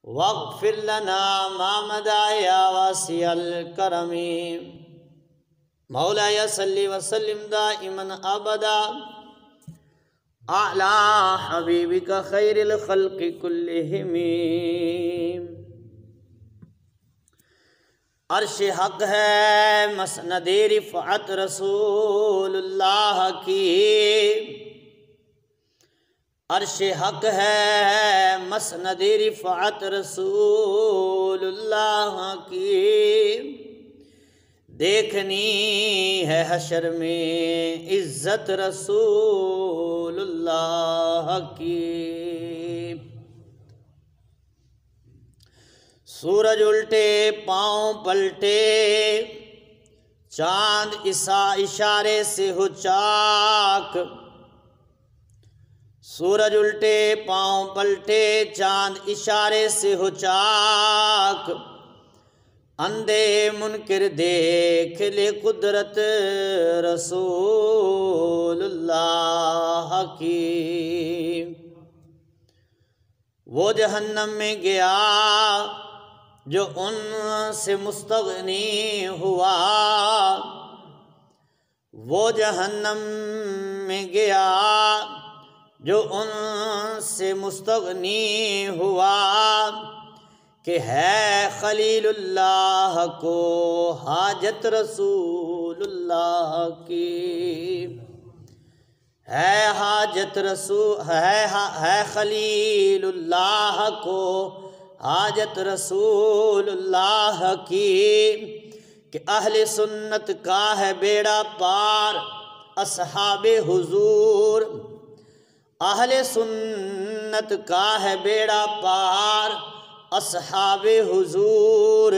واغفر لنا ما مدى يا واسع الكرم مولاي صل وسلم دائما ابدا على حبيبك خير الخلق كلهم. عرش حق ہے مسند رفعت رسول اللہ کی، عرش حق ہے مسند رفعت رسول اللہ کی، دیکھنی ہے حشر میں عزت رسول اللہ کی. سورج الٹے پاؤں پلٹے، چاند اشارے سے ہو چاک. سورج الٹے پاؤں پلٹے، چاند اشارے سے ہو چاک. اندھے منکر دیکھ لے قدرت رسول اللہ کی. وہ جہنم میں گیا جو ان سے مستغنی ہوا، وہ جہنم میں گیا جو ان سے مستغنی ہوا، کہ ہے خلیل اللہ کو حاجت رسول اللہ کی. ہے حاجت رسول ہے خلیل اللہ کو حاجت رسول اللہ کی، کہ اہل سنت کا ہے بیڑا پار اصحاب حضور. اہل سنت کا ہے بیڑا پار اصحاب حضور.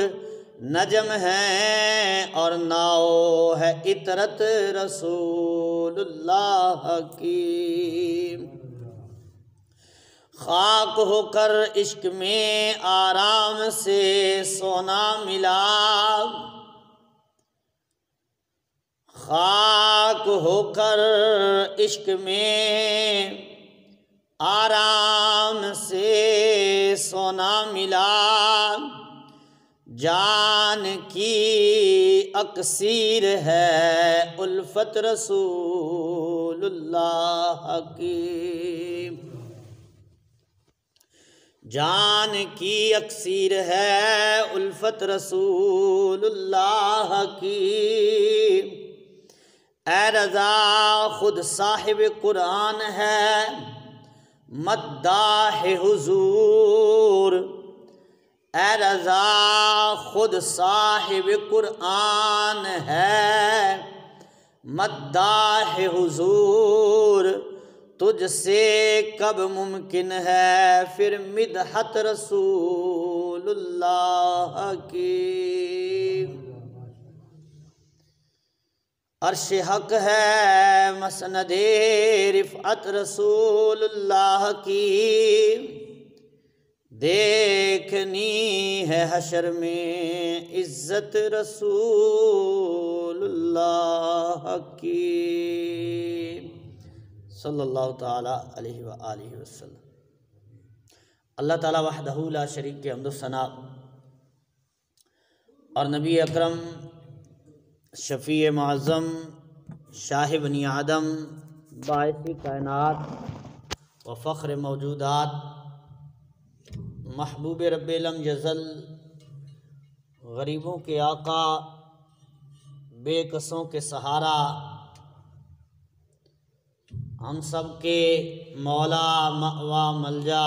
نجم ہیں اور ناؤ ہے عطرت رسول اللہ کی. خاک ہو کر عشق میں آرام سے سونا ملا، خاک ہو کر عشق میں آرام سے سونا ملا. جان کی اکسیر ہے الفت رسول اللہ کی. جان کی اکسیر ہے الفت رسول اللہ کی. اے رضا خود صاحب قرآن ہے مداح حضور. اے رضا خود صاحب قرآن ہے مداح حضور. تجھ سے کب ممکن ہے پھر مدحت رسول اللہ کی. عرش حق ہے مسند رفعت رسول اللہ کی، دیکھنی ہے حشر میں عزت رسول اللہ کی. صلی اللہ تعالیٰ علیہ وآلہ وسلم. اللہ تعالیٰ وحدہ لا شریک کے حمد و ثنا اور نبی اکرم شفیع معظم شاہ بنی آدم باعث کائنات و فخر موجودات محبوب رب لم یزل غریبوں کے آقا بے کسوں کے سہارا ہم سب کے مولا مأویٰ ملجا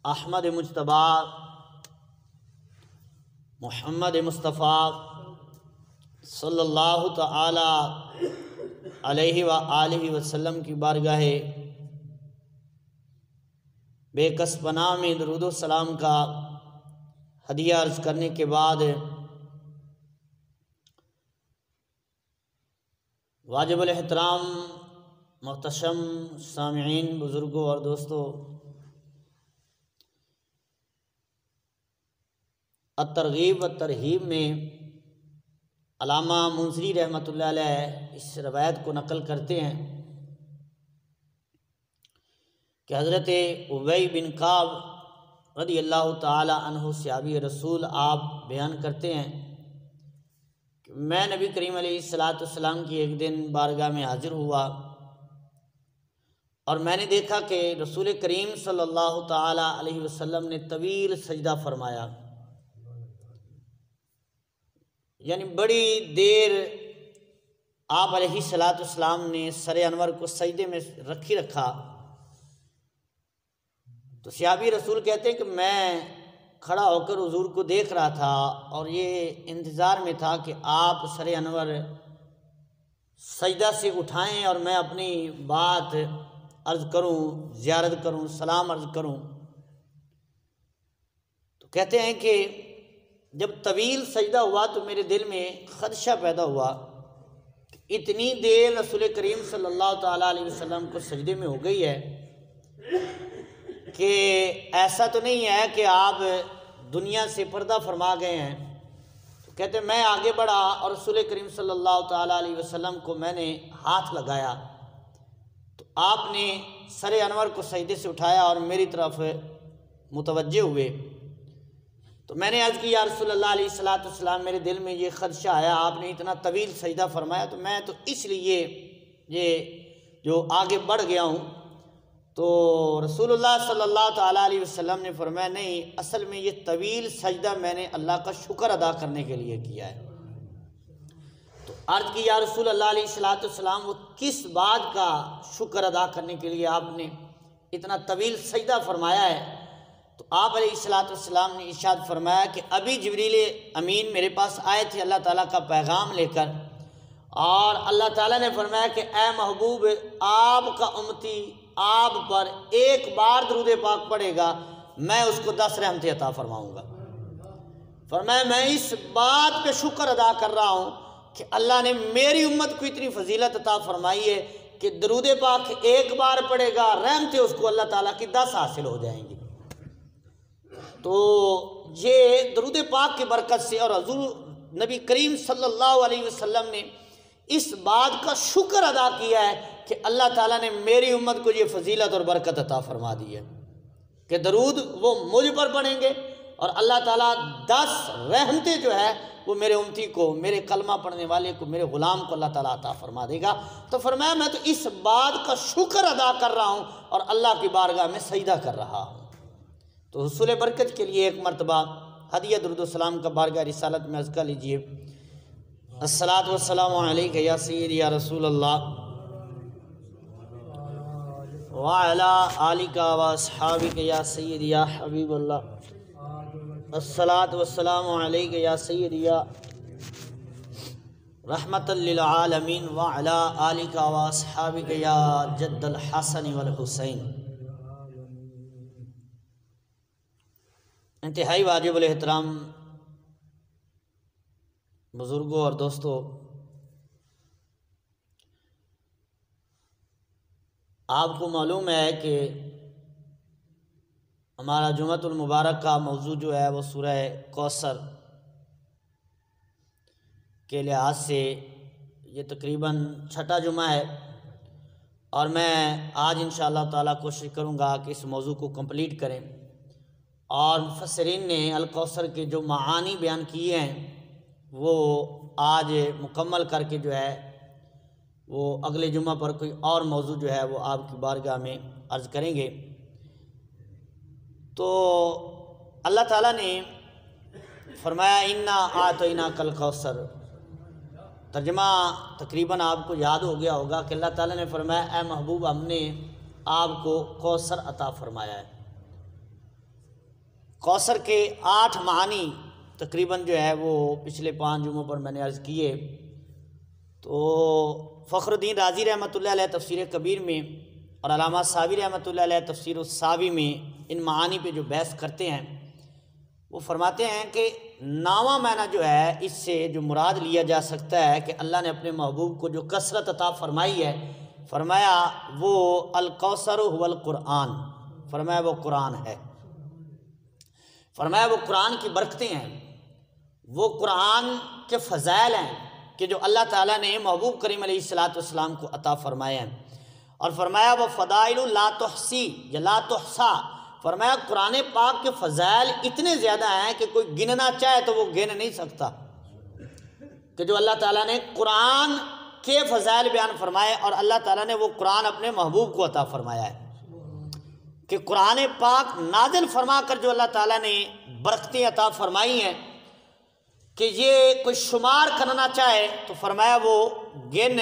احمد مجتبیٰ محمد مصطفیٰ صلی اللہ تعالی علیہ وآلہ وسلم کی بارگاہ بے کس پناہ میں درود و سلام کا ہدیہ عرض کرنے کے بعد واجب الاحترام محتشم سامعین بزرگوں اور دوستوں، الترغیب و ترہیب میں علامہ منذری رحمۃ اللہ علیہ اس روایت کو نقل کرتے ہیں کہ حضرت ابی بن کعب رضی اللہ تعالی عنہ صحابی رسول آپ بیان کرتے ہیں کہ میں نبی کریم علیہ السلام کی ایک دن بارگاہ میں حاضر ہوا اور میں نے دیکھا کہ رسول کریم صلی اللہ تعالی علیہ وسلم نے طویل سجدہ فرمایا، یعنی بڑی دیر آپ علیہ السلام نے سر انور کو سجدے میں رکھا۔ تو صحابی رسول کہتے ہیں کہ میں کھڑا ہو کر حضور کو دیکھ رہا تھا اور یہ انتظار میں تھا کہ آپ سر انور سجدہ سے اٹھائیں اور میں اپنی بات عرض کروں، زیارت کروں، سلام عرض کروں۔ تو کہتے ہیں کہ جب طویل سجدہ ہوا تو میرے دل میں خدشہ پیدا ہوا کہ اتنی دیر رسول کریم صلی اللہ تعالیٰ علیہ وسلم کو سجدے میں ہو گئی ہے کہ ایسا تو نہیں ہے کہ آپ دنیا سے پردہ فرما گئے ہیں۔ تو کہتے ہیں میں آگے بڑھا اور رسول کریم صلی اللہ تعالیٰ علیہ وسلم کو میں نے ہاتھ لگایا تو آپ نے سر انور کو سجدے سے اٹھایا اور میری طرف متوجہ ہوئے۔ تو میں نے عرض کی یا رسول اللہ علیہ السلام، میرے دل میں یہ خدشہ آیا، آپ نے اتنا طویل سجدہ فرمایا تو میں تو اس لیے یہ جو آگے بڑھ گیا ہوں۔ تو رسول اللہ صلی اللہ تعالیٰ علیہ وسلم نے فرمایا نہیں، اصل میں یہ طویل سجدہ میں نے اللہ کا شکر ادا کرنے کے لیے کیا ہے۔ تو عرض کی یا رسول اللہ علیہ السلام، وہ کس بات کا شکر ادا کرنے کے لیے آپ نے اتنا طویل سجدہ فرمایا ہے؟ تو آپ علیہ السلام نے ارشاد فرمایا کہ ابھی جبریل امین میرے پاس آئے تھے اللہ تعالیٰ کا پیغام لے کر، اور اللہ تعالیٰ نے فرمایا کہ اے محبوب، آپ کا امتی آپ پر ایک بار درود پاک پڑھے گا میں اس کو 10 رحمتیں عطا فرماؤں گا۔ فرمایا میں اس بات پہ شکر ادا کر رہا ہوں کہ اللہ نے میری امت کو اتنی فضیلت عطا فرمائی ہے کہ درود پاک ایک بار پڑھے گا، رحمتیں اس کو اللہ تعالیٰ کی 10 حاصل ہو جائیں گی۔ تو یہ درود پاک کی برکت سے اور حضور نبی کریم صلی اللہ علیہ وسلم نے اس بات کا شکر ادا کیا ہے کہ اللہ تعالیٰ نے میری امت کو یہ فضیلت اور برکت عطا فرما دی ہے کہ درود وہ مجھ پر پڑھیں گے اور اللہ تعالیٰ 10 رحمتیں جو ہے وہ میرے امتی کو، میرے کلمہ پڑھنے والے کو، میرے غلام کو اللہ تعالیٰ عطا فرما دے گا۔ تو فرمایا میں تو اس بات کا شکر ادا کر رہا ہوں اور اللہ کی بارگاہ میں سجدہ کر رہا ہوں۔ تو حصول برکت کے لیے ایک مرتبہ ہدیہ درود و سلام کا بارگاہ رسالت میں عرض کر لیجیے۔ الصلاۃ والسلام علیک یا سیدی یا رسول اللہ وعلی آلک و اصحابک یا سیدی یا حبیب اللہ۔ الصلاۃ والسلام علیک یا سیدی یا رحمۃ للعالمین وعلی آلک و اصحابک یا جد الحسن والحسین۔ انتہائی واجب الاحترام بزرگوں اور دوستوں، آپ کو معلوم ہے کہ ہمارا جمعۃ المبارک کا موضوع جو ہے وہ سورہ کوثر کے لحاظ سے یہ تقریباً 6واں جمعہ ہے، اور میں آج انشاءاللہ تعالیٰ کوشش کروں گا کہ اس موضوع کو کمپلیٹ کریں، اور مفسرین نے الکوثر کے جو معانی بیان کیے ہیں وہ آج مکمل کر کے جو ہے وہ اگلے جمعہ پر کوئی اور موضوع جو ہے وہ آپ کی بارگاہ میں عرض کریں گے۔ تو اللہ تعالیٰ نے فرمایا انا اعطیناک الکوثر، ترجمہ تقریباً آپ کو یاد ہو گیا ہوگا کہ اللہ تعالیٰ نے فرمایا اے محبوب ہم نے آپ کو کوثر عطا فرمایا ہے۔ کوثر کے 8 معانی تقریباً جو ہے وہ پچھلے 5 جمعوں پر میں نے عرض کیے۔ تو فخر الدین رازی رحمۃ اللہ علیہ تفسیر کبیر میں اور علامہ ساوی رحمۃ اللہ علیہ تفسیر الساوی میں ان معانی پہ جو بحث کرتے ہیں وہ فرماتے ہیں کہ 9واں معنی جو ہے اس سے جو مراد لیا جا سکتا ہے کہ اللہ نے اپنے محبوب کو جو کثرت عطا فرمائی ہے، فرمایا وہ الکوثر هو القرآن، فرمایا وہ قرآن ہے، فرمایا وہ قرآن کی برکتیں ہیں، وہ قرآن کے فضائل ہیں، کہ جو اللہ تعالیٰ نے محبوب کریم علیہ السلام کو عطا فرمایا ہے، اور فرمایا وہ فضائل لا تحصی یا لا تحصا، فرمایا قرآن پاک کے فضائل اتنے زیادہ ہیں کہ کوئی گننا چاہے تو وہ گن نہیں سکتا، کہ جو اللہ تعالیٰ نے قرآن کے فضائل بیان فرمائے، اور اللہ تعالیٰ نے وہ قرآن اپنے محبوب کو عطا فرمایا ہے کہ قرآن پاک نازل فرما کر جو اللہ تعالیٰ نے برکتیں عطا فرمائی ہیں کہ یہ کوئی شمار کرنا چاہے تو فرمایا وہ گن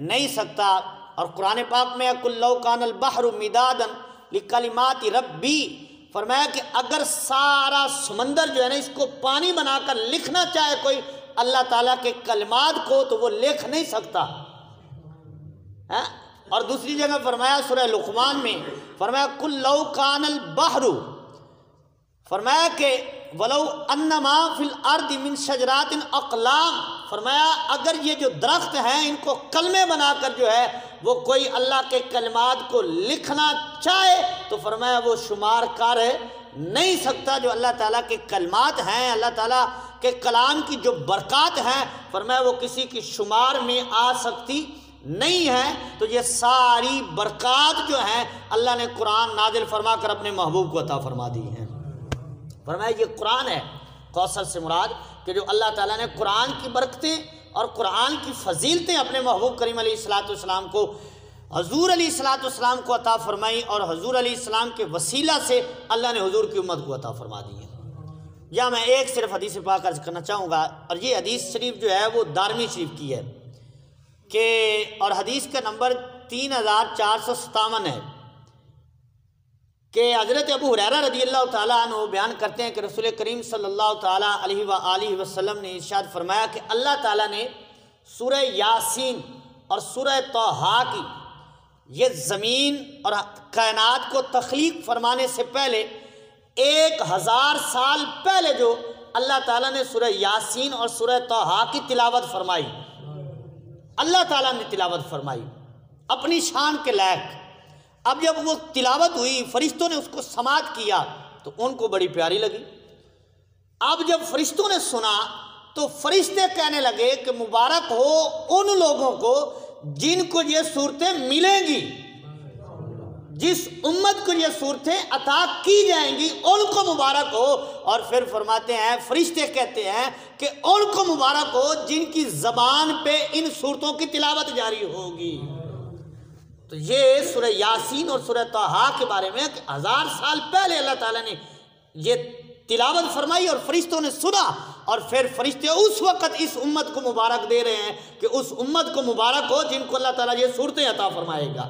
نہیں سکتا۔ اور قرآن پاک میں قُلْ لَوْ كَانَ الْبَحْرُ مِدَادًا لِكَلِمَاتِ رَبِّي، فرمایا کہ اگر سارا سمندر جو ہے نا اس کو پانی بنا کر لکھنا چاہے کوئی اللہ تعالیٰ کے کلمات کو تو وہ لکھ نہیں سکتا۔ اور دوسری جگہ فرمایا سورہ لقمان میں، فرمایا قُلْ لَوْ كَانَ الْبَحْرُ، فرمایا کہ وَلَوْ أَنَّمَا فِي الْأَرْضِ مِنْ شَجَرَاتٍ أَقْلَامٍ، فرمایا اگر یہ جو درخت ہیں ان کو کلمے بنا کر جو ہے وہ کوئی اللہ کے کلمات کو لکھنا چاہے تو فرمایا وہ شمار کر نہیں سکتا۔ جو اللہ تعالیٰ کے کلمات ہیں، اللہ تعالیٰ کے کلام کی جو برکات ہیں، فرمایا وہ کسی کی شمار میں آ سکتی نہیں ہے۔ تو یہ ساری برکات جو ہیں اللہ نے قرآن نازل فرما کر اپنے محبوب کو عطا فرما دی ہیں۔ فرمایا یہ قرآن ہے، کوثر سے مراد کہ جو اللہ تعالیٰ نے قرآن کی برکتیں اور قرآن کی فضیلتیں اپنے محبوب کریم علیہ السلام کو، حضور علیہ السلام کو عطا فرمائی، اور حضور علیہ السلام کے وسیلہ سے اللہ نے حضور کی امت کو عطا فرما دی ہے۔ یا میں ایک صرف حدیث پاک عرض کرنا چاہوں گا، اور یہ حدیث شریف جو ہے وہ دارمی شریف کی ہے کہ، اور حدیث کا نمبر 3457 ہے کہ حضرت ابو ہریرہ رضی اللہ تعالیٰ عنہ بیان کرتے ہیں کہ رسول کریم صلی اللہ تعالیٰ علیہ وآلہ وسلم نے ارشاد فرمایا کہ اللہ تعالیٰ نے سورہ یاسین اور سورہ طٰہٰ کی، یہ زمین اور کائنات کو تخلیق فرمانے سے پہلے 1000 سال پہلے جو اللہ تعالیٰ نے سورہ یاسین اور سورہ طٰہٰ کی تلاوت فرمائی، اللہ تعالیٰ نے تلاوت فرمائی اپنی شان کے لائق۔ اب جب وہ تلاوت ہوئی، فرشتوں نے اس کو سماعت کیا تو ان کو بڑی پیاری لگی۔ اب جب فرشتوں نے سنا تو فرشتے کہنے لگے کہ مبارک ہو ان لوگوں کو جن کو یہ صورتیں ملیں گی، جس امت کو یہ صورتیں عطا کی جائیں گی ان کو مبارک ہو۔ اور پھر فرماتے ہیں، فرشتے کہتے ہیں کہ ان کو مبارک ہو جن کی زبان پہ ان صورتوں کی تلاوت جاری ہوگی۔ تو یہ سورہ یاسین اور سورہ طٰہٰ کے بارے میں کہ 1000 سال پہلے اللہ تعالیٰ نے یہ تلاوت فرمائی اور فرشتوں نے سنا، اور پھر فرشتے اس وقت اس امت کو مبارک دے رہے ہیں کہ اس امت کو مبارک ہو جن کو اللہ تعالیٰ یہ صورتیں عطا فرمائے گا۔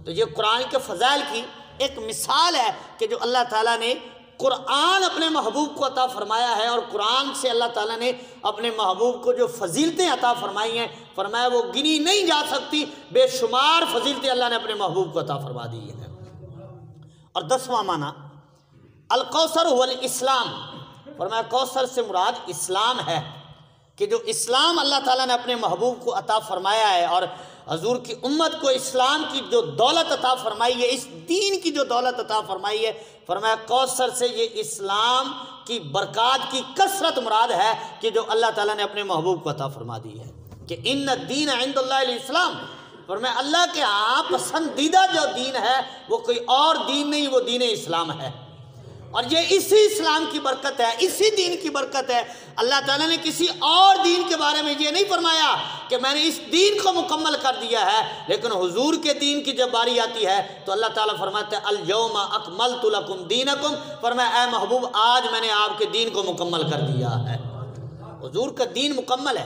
تو یہ قرآن کے فضائل کی ایک مثال ہے کہ جو اللہ تعالیٰ نے قرآن اپنے محبوب کو عطا فرمایا ہے، اور قرآن سے اللہ تعالیٰ نے اپنے محبوب کو جو فضیلتیں عطا فرمائی ہیں، فرمایا وہ گنی نہیں جا سکتی، بے شمار فضیلتیں اللہ نے اپنے محبوب کو عطا فرما دی ہیں۔ اور 10واں معنی الکوثر هو الاسلام، فرمایا کوثر سے مراد اسلام ہے کہ جو اسلام اللہ تعالیٰ نے اپنے محبوب کو عطا فرمایا ہے، اور حضور کی امت کو اسلام کی جو دولت عطا فرمائی ہے، اس دین کی جو دولت عطا فرمائی ہے، فرمایا کوثر سے یہ اسلام کی برکات کی کثرت مراد ہے کہ جو اللہ تعالیٰ نے اپنے محبوب کو عطا فرما دی ہے کہ ان الدین عند اللہ الاسلام، فرمایا اللہ کے ہاں پسندیدہ جو دین ہے وہ کوئی اور دین نہیں، وہ دین اسلام ہے۔ اور یہ اسی اسلام کی برکت ہے، اسی دین کی برکت ہے۔ اللہ تعالیٰ نے کسی اور دین کے بارے میں یہ نہیں فرمایا کہ میں نے اس دین کو مکمل کر دیا ہے، لیکن حضور کے دین کی جب باری آتی ہے تو اللہ تعالیٰ فرماتے ہیں الیوم اکملت لکم دینکم، فرمایا اے محبوب آج میں نے آپ کے دین کو مکمل کر دیا ہے۔ حضور کا دین مکمل ہے،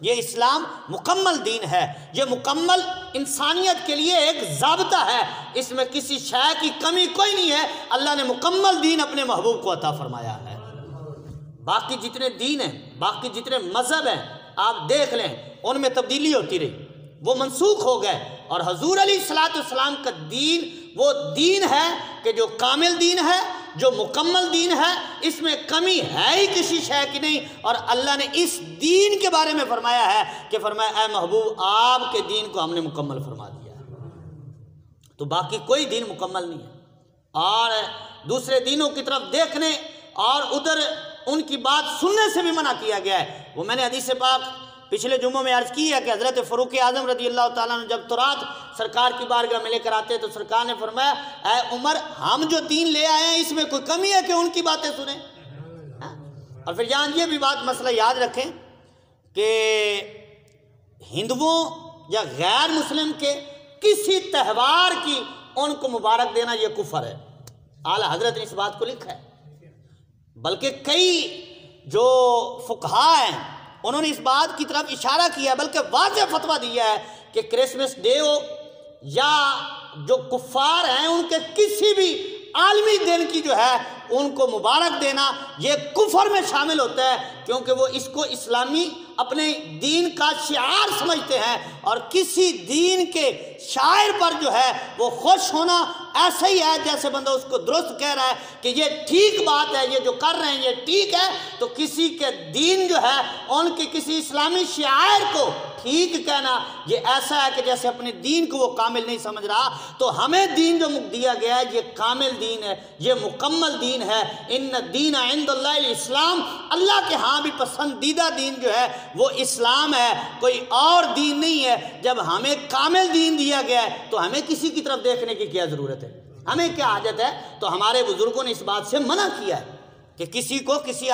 یہ اسلام مکمل دین ہے، یہ مکمل انسانیت کے لیے ایک ضابطہ ہے، اس میں کسی شے کی کمی کوئی نہیں ہے۔ اللہ نے مکمل دین اپنے محبوب کو عطا فرمایا ہے۔ باقی جتنے دین ہیں، باقی جتنے مذہب ہیں، آپ دیکھ لیں ان میں تبدیلی ہوتی رہی، وہ منسوخ ہو گئے، اور حضور علیہ السلام کا دین وہ دین ہے کہ جو کامل دین ہے، جو مکمل دین ہے، اس میں کمی ہے ہی کسی شے کی نہیں۔ اور اللہ نے اس دین کے بارے میں فرمایا ہے کہ فرمایا اے محبوب آپ کے دین کو ہم نے مکمل فرما دیا ہے، تو باقی کوئی دین مکمل نہیں ہے۔ اور دوسرے دینوں کی طرف دیکھنے اور ادھر ان کی بات سننے سے بھی منع کیا گیا ہے۔ وہ میں نے حدیث پاک پچھلے جمعوں میں عرض کی ہے کہ حضرت فاروق اعظم رضی اللہ تعالیٰ عنہ جب تورات سرکار کی بارگاہ میں لے کر آتے تو سرکار نے فرمایا اے عمر ہم جو دین لے آئے ہیں اس میں کوئی کمی ہے کہ ان کی باتیں سنیں؟ اور پھر یہاں یہ بھی بات مسئلہ یاد رکھیں کہ ہندوؤں یا غیر مسلم کے کسی تہوار کی ان کو مبارک دینا یہ کفر ہے۔ اعلیٰ حضرت نے اس بات کو لکھا ہے، بلکہ کئی جو فقہا ہیں انہوں نے اس بات کی طرف اشارہ کیا ہے، بلکہ واضح فتویٰ دیا ہے کہ کرسمس ڈے ہو یا جو کفار ہیں ان کے کسی بھی عالمی دن کی جو ہے ان کو مبارک دینا یہ کفر میں شامل ہوتا ہے، کیونکہ وہ اس کو اسلامی اپنے دین کا شعار سمجھتے ہیں، اور کسی دین کے شاعر پر جو ہے وہ خوش ہونا ایسا ہی ہے جیسے بندہ اس کو درست کہہ رہا ہے کہ یہ ٹھیک بات ہے، یہ جو کر رہے ہیں یہ ٹھیک ہے، تو کسی کے دین جو ہے ان کے کسی اسلامی شاعر کو ٹھیک کہنا یہ ایسا ہے کہ جیسے اپنے دین کو وہ کامل نہیں سمجھ رہا۔ تو ہمیں دین جو دیا گیا ہے یہ کامل دین ہے، یہ مکمل دین ہے۔ ان الدین عند اللہ الاسلام، اللہ کے ہاں بھی پسندیدہ دین جو ہے وہ اسلام ہے، کوئی اور دین نہیں ہے۔ جب ہمیں کامل دین دیا گیا ہے تو ہمیں کسی کی طرف دیکھنے کی کیا ضرورت ہے، ہمیں کیا حاجت ہے؟ تو ہمارے بزرگوں نے اس بات سے منع کیا ہے کہ کسی کو کسی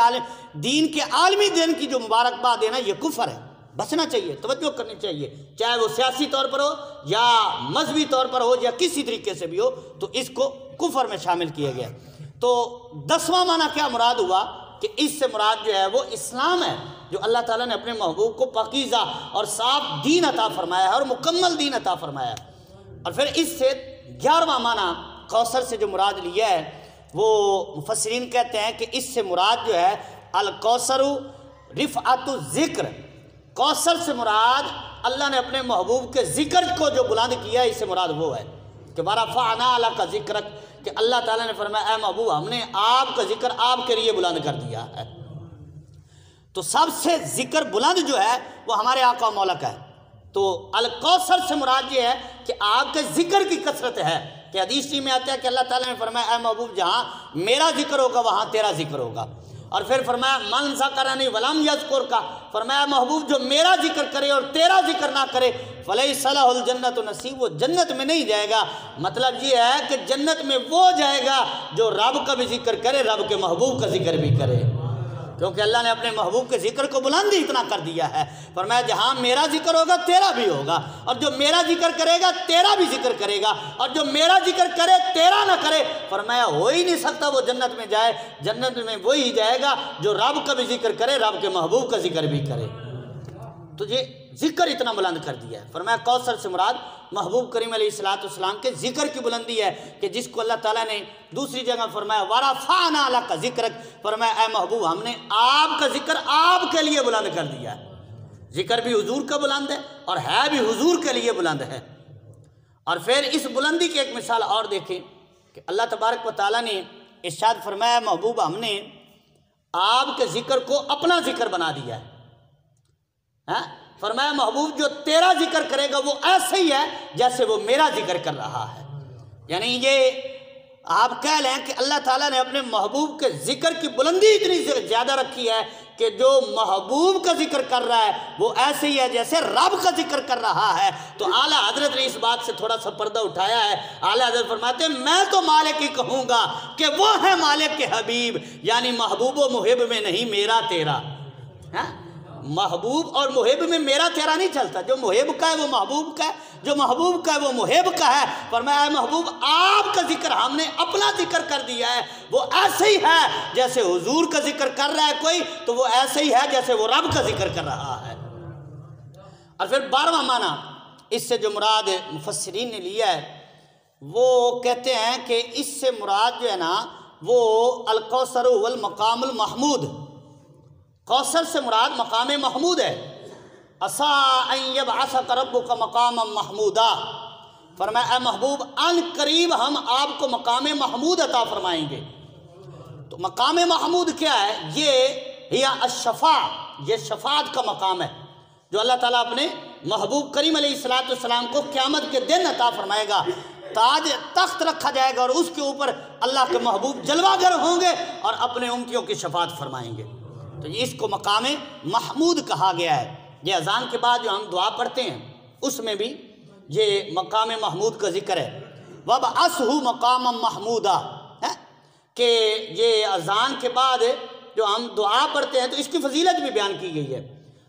دین کے عالمی دن کی جو مبارکباد دینا یہ کفر ہے، بچنا چاہیے، توجہ کرنی چاہیے، چاہے وہ سیاسی طور پر ہو یا مذہبی طور پر ہو یا کسی طریقے سے بھی ہو، تو اس کو کفر میں شامل کیا گیا۔ تو 10واں معنی کیا مراد ہوا کہ اس سے مراد جو ہے وہ اسلام ہے، جو اللہ تعالیٰ نے اپنے محبوب کو پاکیزہ اور صاف دین عطا فرمایا ہے اور مکمل دین عطا فرمایا ہے۔ اور پھر اس سے 11واں معنی کوثر سے جو مراد لیا ہے وہ مفسرین کہتے ہیں کہ اس سے مراد جو ہے الکوثر رفعت الذکر، کوثر سے مراد اللہ نے اپنے محبوب کے ذکر کو جو بلند کیا ہے اس سے مراد وہ ہے کہ ورفعنا لک ذکرک، کہ اللہ تعالیٰ نے فرمایا اے محبوب ہم نے آپ کا ذکر آپ کے لیے بلند کر دیا ہے۔ تو سب سے ذکر بلند جو ہے وہ ہمارے آقا و مولا کا ہے۔ تو الکوثر سے مراد یہ ہے کہ آپ کے ذکر کی کثرت ہے، کہ حدیث میں آتا ہے کہ اللہ تعالیٰ نے فرمایا اے محبوب جہاں میرا ذکر ہوگا وہاں تیرا ذکر ہوگا، اور پھر فرمایا من ذکرنی ولم یذکر کا، فرمایا محبوب جو میرا ذکر کرے اور تیرا ذکر نہ کرے فلیس لہ الجنت نصیب، وہ جنت میں نہیں جائے گا۔ مطلب یہ ہے کہ جنت میں وہ جائے گا جو رب کا بھی ذکر کرے، رب کے محبوب کا ذکر بھی کرے، کیونکہ اللہ نے اپنے محبوب کے ذکر کو بلند ہی اتنا کر دیا ہے۔ فرمایا جہاں میرا ذکر ہوگا تیرا بھی ہوگا، اور جو میرا ذکر کرے گا تیرا بھی ذکر کرے گا، اور جو میرا ذکر کرے تیرا نہ کرے فرمایا ہو ہی نہیں سکتا وہ جنت میں جائے، جنت میں وہی جائے گا جو رب کا بھی ذکر کرے، رب کے محبوب کا ذکر بھی کرے۔ تو یہ ذکر اتنا بلند کر دیا ہے۔ فرمایا کوثر سے مراد محبوب کریم علیہ السلام کے ذکر کی بلندی ہے، کہ جس کو اللہ تعالیٰ نے دوسری جگہ فرمایا وَرَفَعْنَا لَكَ ذِكْرَكَ، فرمایا اے محبوب ہم نے آپ کا ذکر آپ کے لیے بلند کر دیا ہے۔ ذکر بھی حضور کا بلند ہے اور ہے بھی حضور کے لیے بلند ہے۔ اور پھر اس بلندی کی ایک مثال اور دیکھیں کہ اللہ تبارک و تعالیٰ نے ارشاد فرمایا محبوب ہم نے آپ کے ذکر کو اپنا ذکر بنا دیا ہے۔ فرمایا محبوب جو تیرا ذکر کرے گا وہ ایسے ہی ہے جیسے وہ میرا ذکر کر رہا ہے۔ یعنی یہ آپ کہہ لیں کہ اللہ تعالیٰ نے اپنے محبوب کے ذکر کی بلندی اتنی زیادہ رکھی ہے کہ جو محبوب کا ذکر کر رہا ہے وہ ایسے ہی ہے جیسے رب کا ذکر کر رہا ہے۔ تو اعلیٰ حضرت نے اس بات سے تھوڑا سا پردہ اٹھایا ہے۔ اعلیٰ حضرت فرماتے ہیں میں تو مالک ہی کہوں گا کہ وہ ہے مالک کے حبیب، یعنی محبوب و محب میں نہیں میرا تیرا۔ محبوب اور محب میں میرا تیرا نہیں چلتا، جو محب کا ہے وہ محبوب کا ہے، جو محبوب کا ہے وہ محب کا ہے۔ فرمایا محبوب آپ کا ذکر ہم نے اپنا ذکر کر دیا ہے، وہ ایسے ہی ہے جیسے حضور کا ذکر کر رہا ہے کوئی تو وہ ایسے ہی ہے جیسے وہ رب کا ذکر کر رہا ہے۔ اور پھر 12واں معنی اس سے جو مراد مفسرین نے لیا ہے وہ کہتے ہیں کہ اس سے مراد جو ہے نا وہ الکوثر والمقام المحمود، کوثر سے مراد مقام محمود ہے۔ عَسَىٰ أَن يَبْعَثَكَ رَبُّكَ مَقَامًا مَحْمُودًا، فرمایا اے محبوب ان قریب ہم آپ کو مقام محمود عطا فرمائیں گے۔ تو مقام محمود کیا ہے؟ یہ ہی الشفاع، یہ شفاعت کا مقام ہے جو اللہ تعالیٰ اپنے محبوب کریم علیہ السلام کو قیامت کے دن عطا فرمائے گا۔ تاج تخت رکھا جائے گا اور اس کے اوپر اللہ کے محبوب جلوہ گر ہوں گے اور اپنے امتیوں کی شفاعت فرمائیں گے۔ تو اس کو مقام محمود کہا گیا ہے۔ یہ اذان کے بعد جو ہم دعا پڑھتے ہیں اس میں بھی یہ مقام محمود کا ذکر ہے، وَبْعَثْهُ مَقَامًا مَحْمُودًا، کہ یہ اذان کے بعد جو ہم دعا پڑھتے ہیں تو اس کی فضیلت بھی بیان کی گئی ہے۔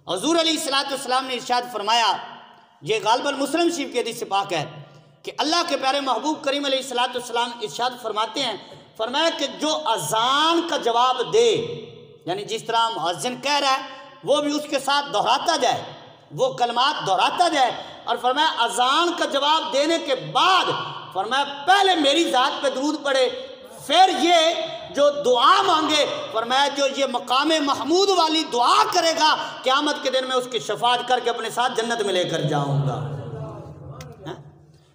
حضور علیہ السلام نے ارشاد فرمایا، یہ غالباً مسلم شریف کی حدیث پاک ہے، کہ اللہ کے پیارے محبوب کریم علیہ السلام ارشاد فرماتے ہیں، فرمایا کہ جو اذان کا جواب دے، یعنی جس طرح مؤذن کہہ رہا ہے وہ بھی اس کے ساتھ دہراتا جائے، وہ کلمات دہراتا جائے، اور فرمایا اذان کا جواب دینے کے بعد فرمایا پہلے میری ذات پہ درود پڑھے، پھر یہ جو دعا مانگے، فرمایا جو یہ مقام محمود والی دعا کرے گا قیامت کے دن میں اس کی شفاعت کر کے اپنے ساتھ جنت میں لے کر جاؤں گا۔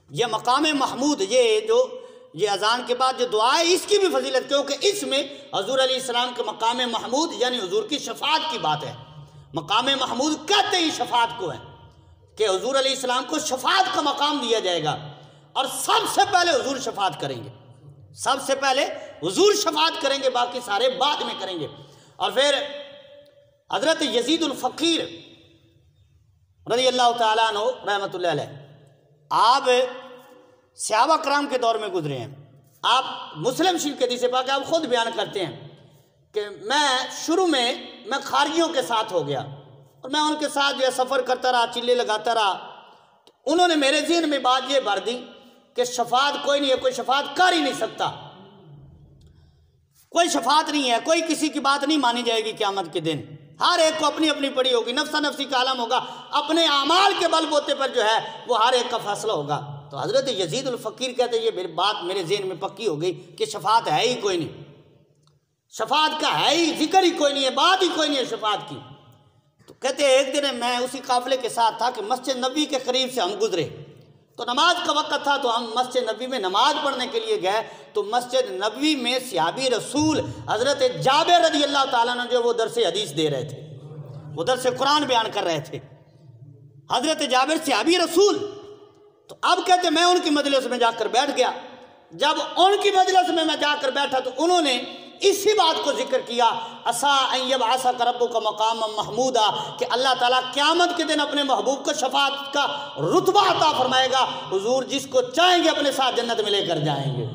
یہ مقام محمود، یہ اذان کے بعد جو دعا ہے اس کی بھی فضیلت، کیونکہ اس میں حضور علیہ السلام کے مقام محمود یعنی حضور کی شفاعت کی بات ہے۔ مقام محمود کہتے ہی شفاعت کو ہے کہ حضور علیہ السلام کو شفاعت کا مقام دیا جائے گا، اور سب سے پہلے حضور شفاعت کریں گے، سب سے پہلے حضور شفاعت کریں گے، باقی سارے بعد میں کریں گے۔ اور پھر حضرت یزید الفقیر رضی اللہ تعالیٰ عنہ رحمۃ اللہ علیہ، آپ صحابہ کرام کے دور میں گزرے ہیں۔ آپ مسلم شریف کے حدیث پاک آپ خود بیان کرتے ہیں کہ میں شروع میں خارجیوں کے ساتھ ہو گیا، اور میں ان کے ساتھ جو ہے سفر کرتا رہا، چلے لگاتا رہا، تو انہوں نے میرے ذہن میں بات یہ بھر دی کہ شفاعت کوئی نہیں ہے، کوئی شفاعت کر ہی نہیں سکتا، کوئی شفاعت نہیں ہے، کوئی کسی کی بات نہیں مانی جائے گی قیامت کے دن، ہر ایک کو اپنی اپنی پڑی ہوگی، نفسا نفسی کا عالم ہوگا، اپنے اعمال کے بل بوتے پر جو ہے وہ ہر ایک کا فیصلہ ہوگا۔ تو حضرت یزید الفقیر کہتے ہیں یہ بات میرے ذہن میں پکی ہو گئی کہ شفاعت ہے ہی کوئی نہیں، شفاعت کا ہے ہی ذکر ہی کوئی نہیں ہے، بات ہی کوئی نہیں ہے شفاعت کی۔ تو کہتے ہیں ایک دن میں اسی قافلے کے ساتھ تھا کہ مسجد نبوی کے قریب سے ہم گزرے، تو نماز کا وقت تھا، تو ہم مسجد نبوی میں نماز پڑھنے کے لیے گئے، تو مسجد نبوی میں صحابی رسول حضرت جابر رضی اللہ تعالیٰ عنہ جو وہ درس حدیث دے رہے تھے، وہ درس قرآن بیان کر رہے تھے، حضرت جابر صحابی رسول۔ تو اب کہتے میں ان کی مجلس میں جا کر بیٹھ گیا، جب ان کی مجلس میں جا کر بیٹھا تو انہوں نے اسی بات کو ذکر کیا، عسیٰ ان یبعثک ربک مقاما محمودا، کہ اللہ تعالیٰ قیامت کے دن اپنے محبوب کو شفاعت کا رتبہ عطا فرمائے گا، حضور جس کو چاہیں گے اپنے ساتھ جنت میں لے کر جائیں گے۔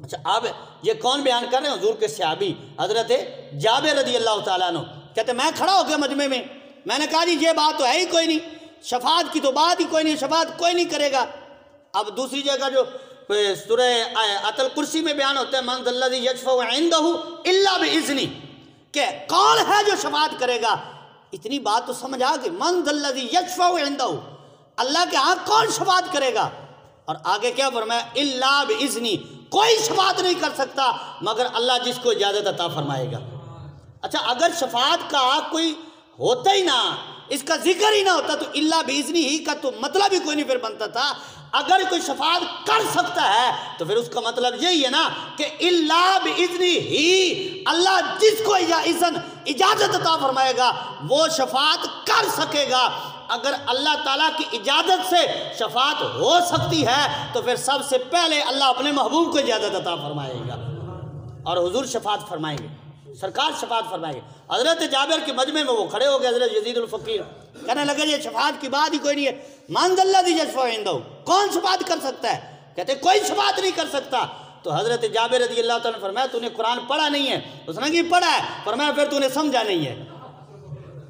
اچھا اب یہ کون بیان کر رہے ہیں؟ حضور کے صحابی حضرت جابر رضی اللہ تعالیٰ عنہ کہتے میں کھڑا ہو گیا مجمع میں نے کہا جی یہ بات تو ہے ہی کوئی نہیں، شفاعت کی تو بات ہی کوئی نہیں، شفاعت کوئی نہیں کرے گا۔ اب دوسری جگہ جو سورہ آیت الکرسی میں بیان ہوتا ہے من ذا الذی یشفع عندہ الا باذنہ، کہ کون ہے جو شفاعت کرے گا، اتنی بات تو سمجھ آ گئی، من ذا الذی یشفع عندہ، اللہ کے ہاں کون شفاعت کرے گا، اور آگے کیا فرمایا الا باذنہ، کوئی شفاعت نہیں کر سکتا مگر اللہ جس کو اجازت عطا فرمائے گا۔ اچھا اگر شفاعت کا کوئی ہوتا ہی نہ، اس کا ذکر ہی نہ ہوتا تو الا باذنہ ہی کا تو مطلب ہی کوئی نہیں پھر بنتا تھا۔ اگر کوئی شفاعت کر سکتا ہے تو پھر اس کا مطلب یہی ہے نا کہ الا باذنہ ہی، اللہ جس کو اجازت عطا فرمائے گا وہ شفاعت کر سکے گا۔ اگر اللہ تعالیٰ کی اجازت سے شفاعت ہو سکتی ہے تو پھر سب سے پہلے اللہ اپنے محبوب کو اجازت عطا فرمائے گا، اور حضور شفاعت فرمائیں گے، سرکار شفاعت فرمائیں گے۔ حضرت جابر کے مجمع میں وہ کھڑے ہو گئے، حضرت یزید الفقیر کہنے لگے یہ شفاعت کی بات ہی کوئی نہیں ہے، من ذا الذی یشفع عندہ، کون شفاعت کر سکتا ہے؟ کہتے کوئی شفاعت نہیں کر سکتا۔ تو حضرت جابر رضی اللہ تعالیٰ نے فرمایا تو نے قرآن پڑھا نہیں ہے؟ اس نے کہا پڑھا ہے۔ فرمایا پھر تو نے سمجھا نہیں ہے،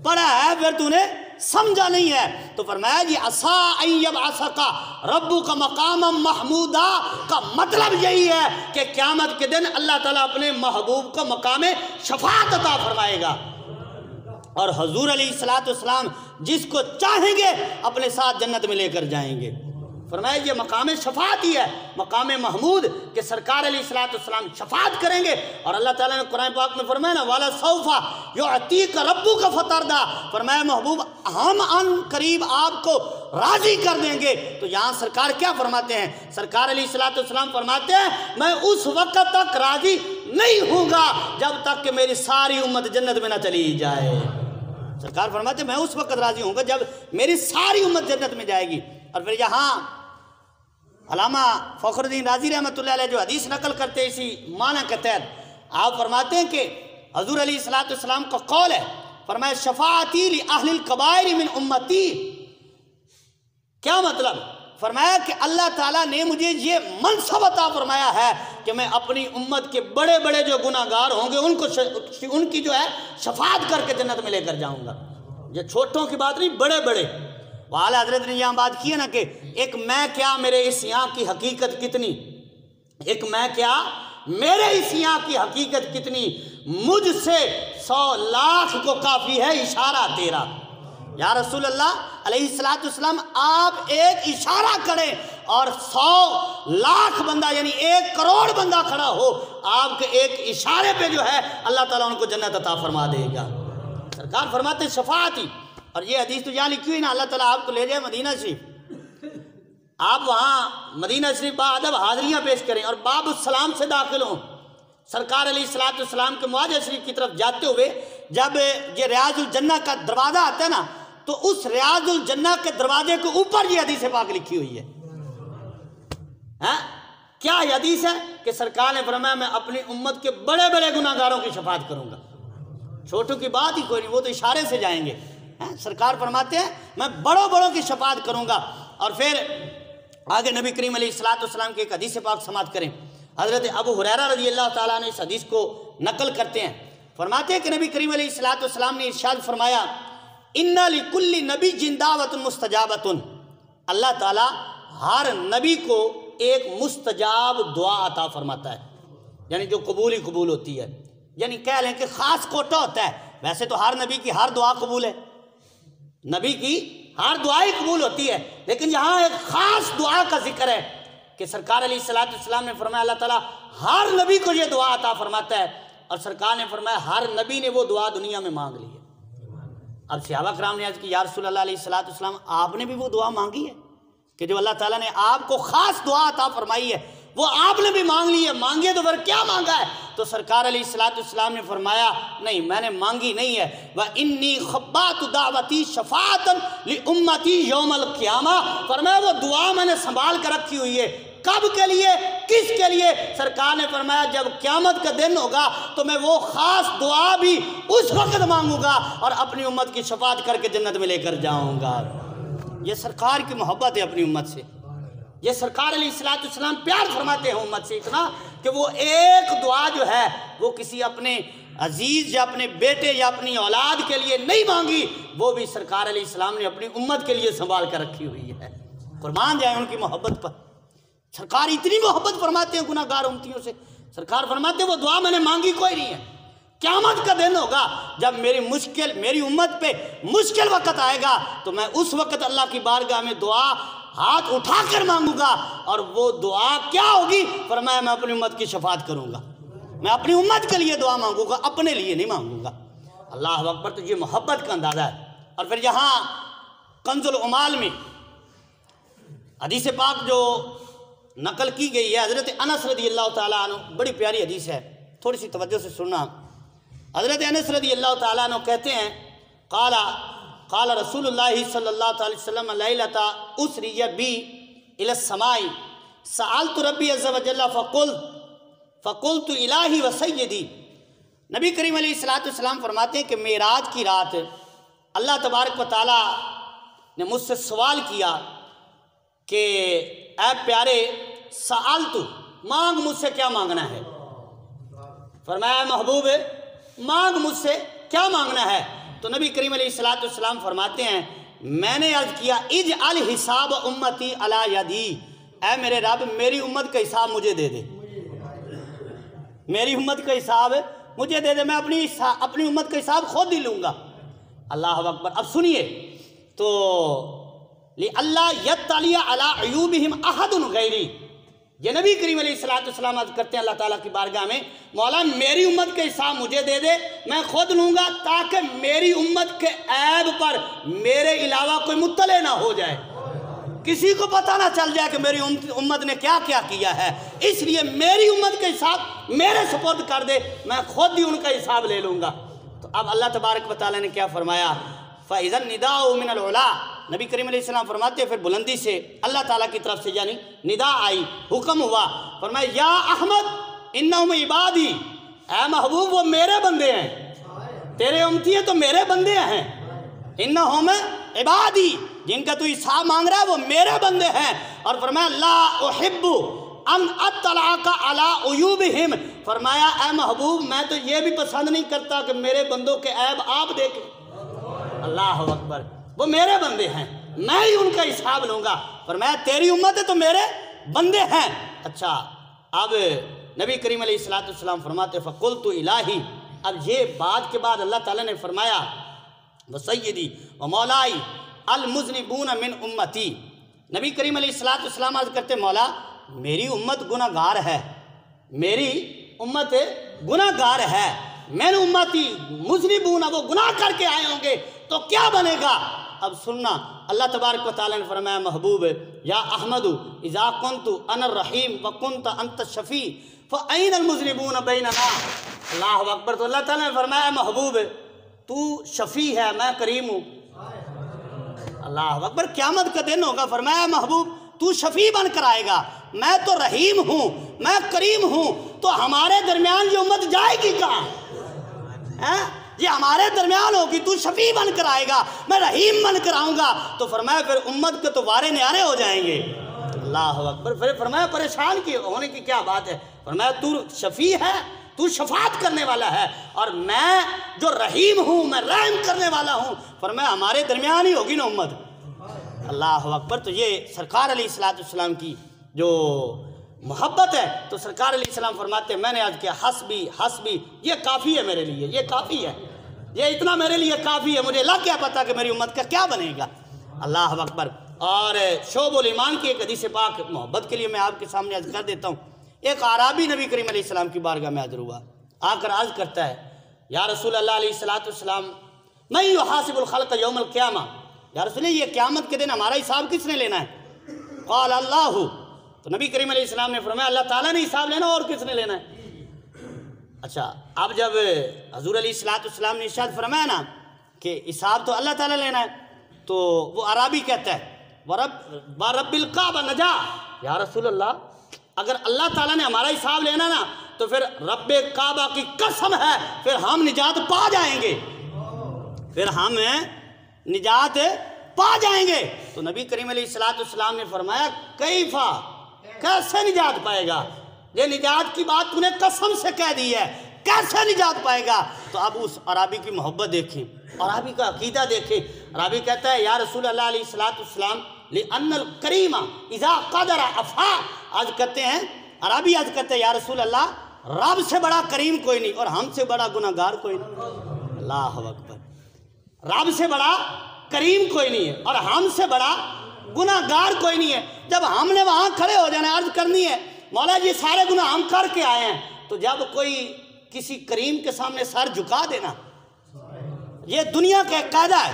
پڑھا ہے پھر تو نے سمجھا نہیں ہے۔ تو فرمایا جی عسیٰ ان یبعثک ربک مقاما محمودا کا مطلب یہی ہے کہ قیامت کے دن اللہ تعالیٰ اپنے محبوب کو مقام شفاعت عطا فرمائے گا، اور حضور علیہ السلام جس کو چاہیں گے اپنے ساتھ جنت میں لے کر جائیں گے۔ فرمایا یہ مقام شفاعت ہی ہے، مقام محمود، کہ سرکار علیہ السلام شفاعت کریں گے، اور اللہ تعالیٰ نے قرآن پاک میں فرمایا نا وَلَسَوْفَ يُعْتِيكَ رَبُّكَ فَتَرْضَىٰ، فرمایا محبوب ہم ان قریب آپ کو راضی کر دیں گے۔ تو یہاں سرکار کیا فرماتے ہیں؟ سرکار علیہ السلام فرماتے ہیں میں اس وقت تک راضی نہیں ہوں گا جب تک کہ میری ساری امت جنت میں نہ چلی جائے۔ سرکار فرماتے ہیں میں اس وقت راضی ہوں گا جب میری ساری امت جنت میں جائے گی۔ اور پھر یہاں علامہ فخر الدین رازی رحمۃ اللہ علیہ جو حدیث نقل کرتے ہیں اسی معنی کے تحت، آپ فرماتے ہیں کہ حضور علیہ السلام کا قول ہے، فرمایا شفاعتی لأہل الکبائر من امتی. کیا مطلب؟ فرمایا کہ اللہ تعالیٰ نے مجھے یہ منصب عطا فرمایا ہے کہ میں اپنی امت کے بڑے بڑے جو گناہ گار ہوں گے ان کی جو ہے شفاعت کر کے جنت میں لے کر جاؤں گا. یہ چھوٹوں کی بات نہیں، بڑے بڑے. اعلیٰ حضرت نے یہاں بات کی ہے نا کہ ایک میں کیا میرے اس یہاں کی حقیقت کتنی، ایک میں کیا میرے اس یہاں کی حقیقت کتنی، مجھ سے 100 لاکھ کو کافی ہے اشارہ تیرا. یا رسول اللہ علیہ السلام آپ ایک اشارہ کریں اور 100 لاکھ بندہ یعنی 1 کروڑ بندہ کھڑا ہو، آپ کے ایک اشارے پہ جو ہے اللہ تعالیٰ ان کو جنت عطا فرما دے گا. سرکار فرماتے ہیں شفاعتی. اور یہ حدیث تو یہاں لکھی ہوئی نا، اللہ تعالیٰ آپ کو لے جائے مدینہ شریف، آپ وہاں مدینہ شریف باادب حاضریاں پیش کریں اور باب السلام سے داخل ہوں. سرکار علیہ السلام کے معاہدہ شریف کی طرف جاتے ہوئے جب یہ ریاض الجنہ کا دروازہ آتا ہے نا، تو اس ریاض الجنہ کے دروازے کے اوپر یہ حدیث پاک لکھی ہوئی ہے. کیا یہ حدیث ہے کہ سرکار نے فرمایا میں اپنی امت کے بڑے بڑے گناہ گاروں کی شفاعت کروں گا. چھوٹوں کی بات ہی کوئی نہیں، وہ تو اشارے سے جائیں گے. سرکار فرماتے ہیں میں بڑوں بڑوں کی شفاعت کروں گا. اور پھر آگے نبی کریم علیہ السلام کی ایک حدیث پاک سماعت کریں. حضرت ابو ہریرہ رضی اللہ تعالیٰ نے اس حدیث کو نقل کرتے ہیں. فرماتے ہیں کہ نبی کریم علیہ السلام نے ارشاد فرمایا اِنَّ لِكُلِّ نَبِيٍّ دَعْوَةٌ مُسْتَجَابَةٌ. اللہ تعالیٰ ہر نبی کو ایک مستجاب دعا عطا فرماتا ہے، یعنی جو قبول ہی قبول ہوتی ہے. یعنی کہہ لیں کہ خاص کوٹا ہوتا ہے. ویسے تو ہر نبی کی ہر دعا قبول ہے، نبی کی ہر دعائیں قبول ہوتی ہے، لیکن یہاں ایک خاص دعا کا ذکر ہے کہ سرکار علیہ السلام نے فرمایا اللہ تعالیٰ ہر نبی کو یہ دعا عطا فرماتا ہے. اور سرکار نے فرمایا ہر نبی نے وہ دعا دنیا میں مانگ لی ہے. اب صحابہ کرام نے عرض کی یا رسول اللہ علیہ السلام آپ نے بھی وہ دعا مانگی ہے کہ جو اللہ تعالیٰ نے آپ کو خاص دعا عطا فرمائی ہے وہ آپ نے بھی مانگ لی ہے؟ مانگے تو پھر کیا مانگا ہے؟ تو سرکار علیہ السلام نے فرمایا نہیں، میں نے مانگی نہیں ہے. وَإِنِّي خَبَّاتُ دَعْوَتِي شَفَاعَةً لِأُمَّتِي يَوْمَ الْقِيَامَةِ. فرمایا وہ دعا میں نے سنبھال کر رکھی ہوئی ہے. کب کے لیے، کس کے لیے؟ سرکار نے فرمایا جب قیامت کا دن ہوگا تو میں وہ خاص دعا بھی اس وقت مانگوں گا اور اپنی امت کی شفاعت کر کے جنت میں لے کر جاؤں گا. یہ سرکار کی محبت ہے اپنی امت سے. یہ سرکار علیہ السلام پیار فرماتے ہیں امت سے اتنا کہ وہ ایک دعا جو ہے وہ کسی اپنے عزیز یا اپنے بیٹے یا اپنی اولاد کے لیے نہیں مانگی، وہ بھی سرکار علیہ السلام نے اپنی امت کے لیے سنبھال کر رکھی ہوئی ہے. قربان جائیں ان کی محبت پر. سرکار اتنی محبت فرماتے ہیں گناہ گار امتیوں سے. سرکار فرماتے ہیں وہ دعا میں نے مانگی کوئی نہیں ہے. قیامت کا دن ہوگا جب میری امت پہ مشکل وقت آئے گا تو میں اس وقت اللہ کی بارگاہ میں دعا ہاتھ اٹھا کر مانگوں گا. اور وہ دعا کیا ہوگی؟ فرمایا میں اپنی امت کی شفاعت کروں گا. میں اپنی امت کے لیے دعا مانگوں گا، اپنے لیے نہیں مانگوں گا. اللہ اکبر. تو یہ محبت کا اندازہ ہے. اور پھر یہاں کنز العمال میں حدیث پاک جو نقل کی گئی ہے حضرت انس رضی اللہ تعالیٰ عنہ، بڑی پیاری حدیث ہے، تھوڑی سی توجہ سے سننا. حضرت انس رضی اللہ تعالیٰ عنہ کہتے ہیں قال رسول اللہ صلی اللہ علیہ وسلم لیلۃ اسری بی الی السماء سألت ربی عز وجل فقلت الہی و سیدی. نبی کریم علیہ السلام فرماتے ہیں کہ معراج کی رات اللہ تبارک و تعالیٰ نے مجھ سے سوال کیا کہ اے پیارے سألت، مانگ مجھ سے کیا مانگنا ہے. فرمایا محبوب مانگ مجھ سے کیا مانگنا ہے. تو نبی کریم علیہ السلام فرماتے ہیں میں نے عرض کیا اجعل حساب امتی علی یدی. اے میرے رب میری امت کا حساب مجھے دے دے، میری امت کا حساب مجھے دے دے، میں اپنی امت کا حساب خود ہی لوں گا. اللہ اکبر. اب سنیے تو اللہ یطلع علی عیوبہم احد غیری. یہ نبی کریم علیہ السلام عرض کرتے ہیں اللہ تعالیٰ کی بارگاہ میں مولا میری امت کے حساب مجھے دے دے، میں خود لوں گا تاکہ میری امت کے عیب پر میرے علاوہ کوئی مطلع نہ ہو جائے، کسی کو پتہ نہ چل جائے کہ میری امت نے کیا کیا کیا ہے. اس لیے میری امت کے حساب میرے سپرد کر دے، میں خود ہی ان کا حساب لے لوں گا. تو اب اللہ تبارک و تعالیٰ نے کیا فرمایا فَإِذَا النِّدَاءُ مِنَ الْعُلَىٰ. نبی کریم علیہ السلام فرماتے ہیں پھر بلندی سے اللہ تعالیٰ کی طرف سے یعنی ندا آئی، حکم ہوا. فرمایا یا احمد انہم عبادی، اے محبوب وہ میرے بندے ہیں، تیرے امتی ہیں تو میرے بندے ہیں، انہم عبادی، جن کا تو حساب مانگ رہا ہے وہ میرے بندے ہیں۔ اور فرمایا لا احب ان اطلعک علی عیوبہم، فرمایا اے محبوب میں تو یہ بھی پسند نہیں کرتا کہ میرے بندوں کے عیب آپ دیکھیں۔ اللہ اکبر، وہ میرے بندے ہیں، میں ہی ان کا حساب لوں گا۔ فرمایا تیری امت ہے تو میرے بندے ہیں۔ اچھا اب نبی کریم علیہ السلام فرماتے فقلت الہی، اب یہ بات کے بعد اللہ تعالیٰ نے فرمایا وسیدی و مولائی المذنبون من امتی، نبی کریم علیہ السلام عرض کرتے مولا میری امت گناہ گار ہے، میری امت گناہ گار ہے، میں نے امتی مذنبون، وہ گناہ کر کے آئے ہوں گے تو کیا بنے گا؟ اب سننا، اللہ تبارک و تعالیٰ نے فرمایا محبوب یا احمد اذا کنت انا الرحیم وکنت انت الشفیع فاین المذنبون بیننا۔ اللہ اکبر، تو اللہ تعالیٰ نے فرمایا محبوب تو شفیع ہے، میں کریم ہوں۔ اللہ اکبر، قیامت کا دن ہوگا، فرمایا محبوب تو شفیع بن کر آئے گا، میں تو رحیم ہوں، میں کریم ہوں، تو ہمارے درمیان یہ امت جائے گی کہاں؟ یہ ہمارے درمیان ہوگی، تو شفیع بن کر آئے گا، میں رحیم بن کر آؤں گا، تو فرمایا پھر امت کے تو وارے نیارے ہو جائیں گے۔ اللہ اکبر، پھر فرمایا پریشان کی ہونے کی کیا بات ہے؟ فرمایا تو شفیع ہے، تو شفاعت کرنے والا ہے، اور میں جو رحیم ہوں، میں رحم کرنے والا ہوں، فرمایا ہمارے درمیان ہی ہوگی نا امت۔ اللہ اکبر، تو یہ سرکار علیہ السلام کی جو محبت ہے، تو سرکار علیہ السلام فرماتے ہیں میں نے آج کیا حسبی حسبی، یہ کافی ہے میرے لیے، یہ کافی ہے، یہ اتنا میرے لیے کافی ہے، مجھے اللہ کیا پتا کہ میری امت کا کیا بنے گا۔ اللہ اکبر۔ اور شعب الایمان کی ایک حدیث پاک محبت کے لیے میں آپ کے سامنے عرض کر دیتا ہوں۔ ایک اعرابی نبی کریم علیہ السلام کی بارگاہ میں حاضر ہوا، آ کر عرض کرتا ہے یا رسول اللہ علیہ السلام من یحاسب الخلق یوم القیامہ، یا رسول اللہ یہ قیامت کے دن ہمارا حساب کس نے لینا ہے؟ قال اللہ، تو نبی کریم علیہ السلام نے فرمایا اللہ تعالیٰ نے حساب لینا، اور کس نے لینا ہے؟ اچھا اب جب حضور علیہ السلام نے ارشاد فرمایا نا کہ حساب تو اللہ تعالیٰ لینا ہے، تو وہ عربی کہتا ہے وَرَبِّ الْكَعْبَ نجا، یا رسول اللہ اگر اللہ تعالیٰ نے ہمارا حساب لینا نا تو پھر رب کعبہ کی قسم ہے پھر ہم نجات پا جائیں گے، پھر ہم نجات پا جائیں گے۔ تو نبی کریم علیہ السلام نے فرمایا کیفا، کیسے نجات پائے گا؟ یہ نجات کی بات تو نے قسم سے کہہ دی ہے، کیسے نجات پائے گا؟ تو اب اس عربی کی محبت دیکھیں، عربی کا عقیدہ دیکھیں۔ عربی کہتا ہے یا رسول اللہ علیہ السلام لِأَنَّ الْكَرِيمَ إِذَا قَدَرَ أَفْعَى، آج کہتے ہیں عربی آج کہتے ہیں یا رسول اللہ رب سے بڑا کریم کوئی نہیں اور ہم سے بڑا گناہ گار کوئی نہیں۔ اللہ اکبر، رب سے بڑا کریم کوئی نہیں ہے اور ہم سے بڑا گناہ گار کوئی نہیں ہے۔ جب ہم نے وہاں کھڑے ہو جانا عرض کرنی ہے مولا جی سارے گناہ ہم کر کے آئے ہیں، تو جب کوئی کسی کریم کے سامنے سر جھکا دینا، یہ دنیا کا ایک قاعدہ ہے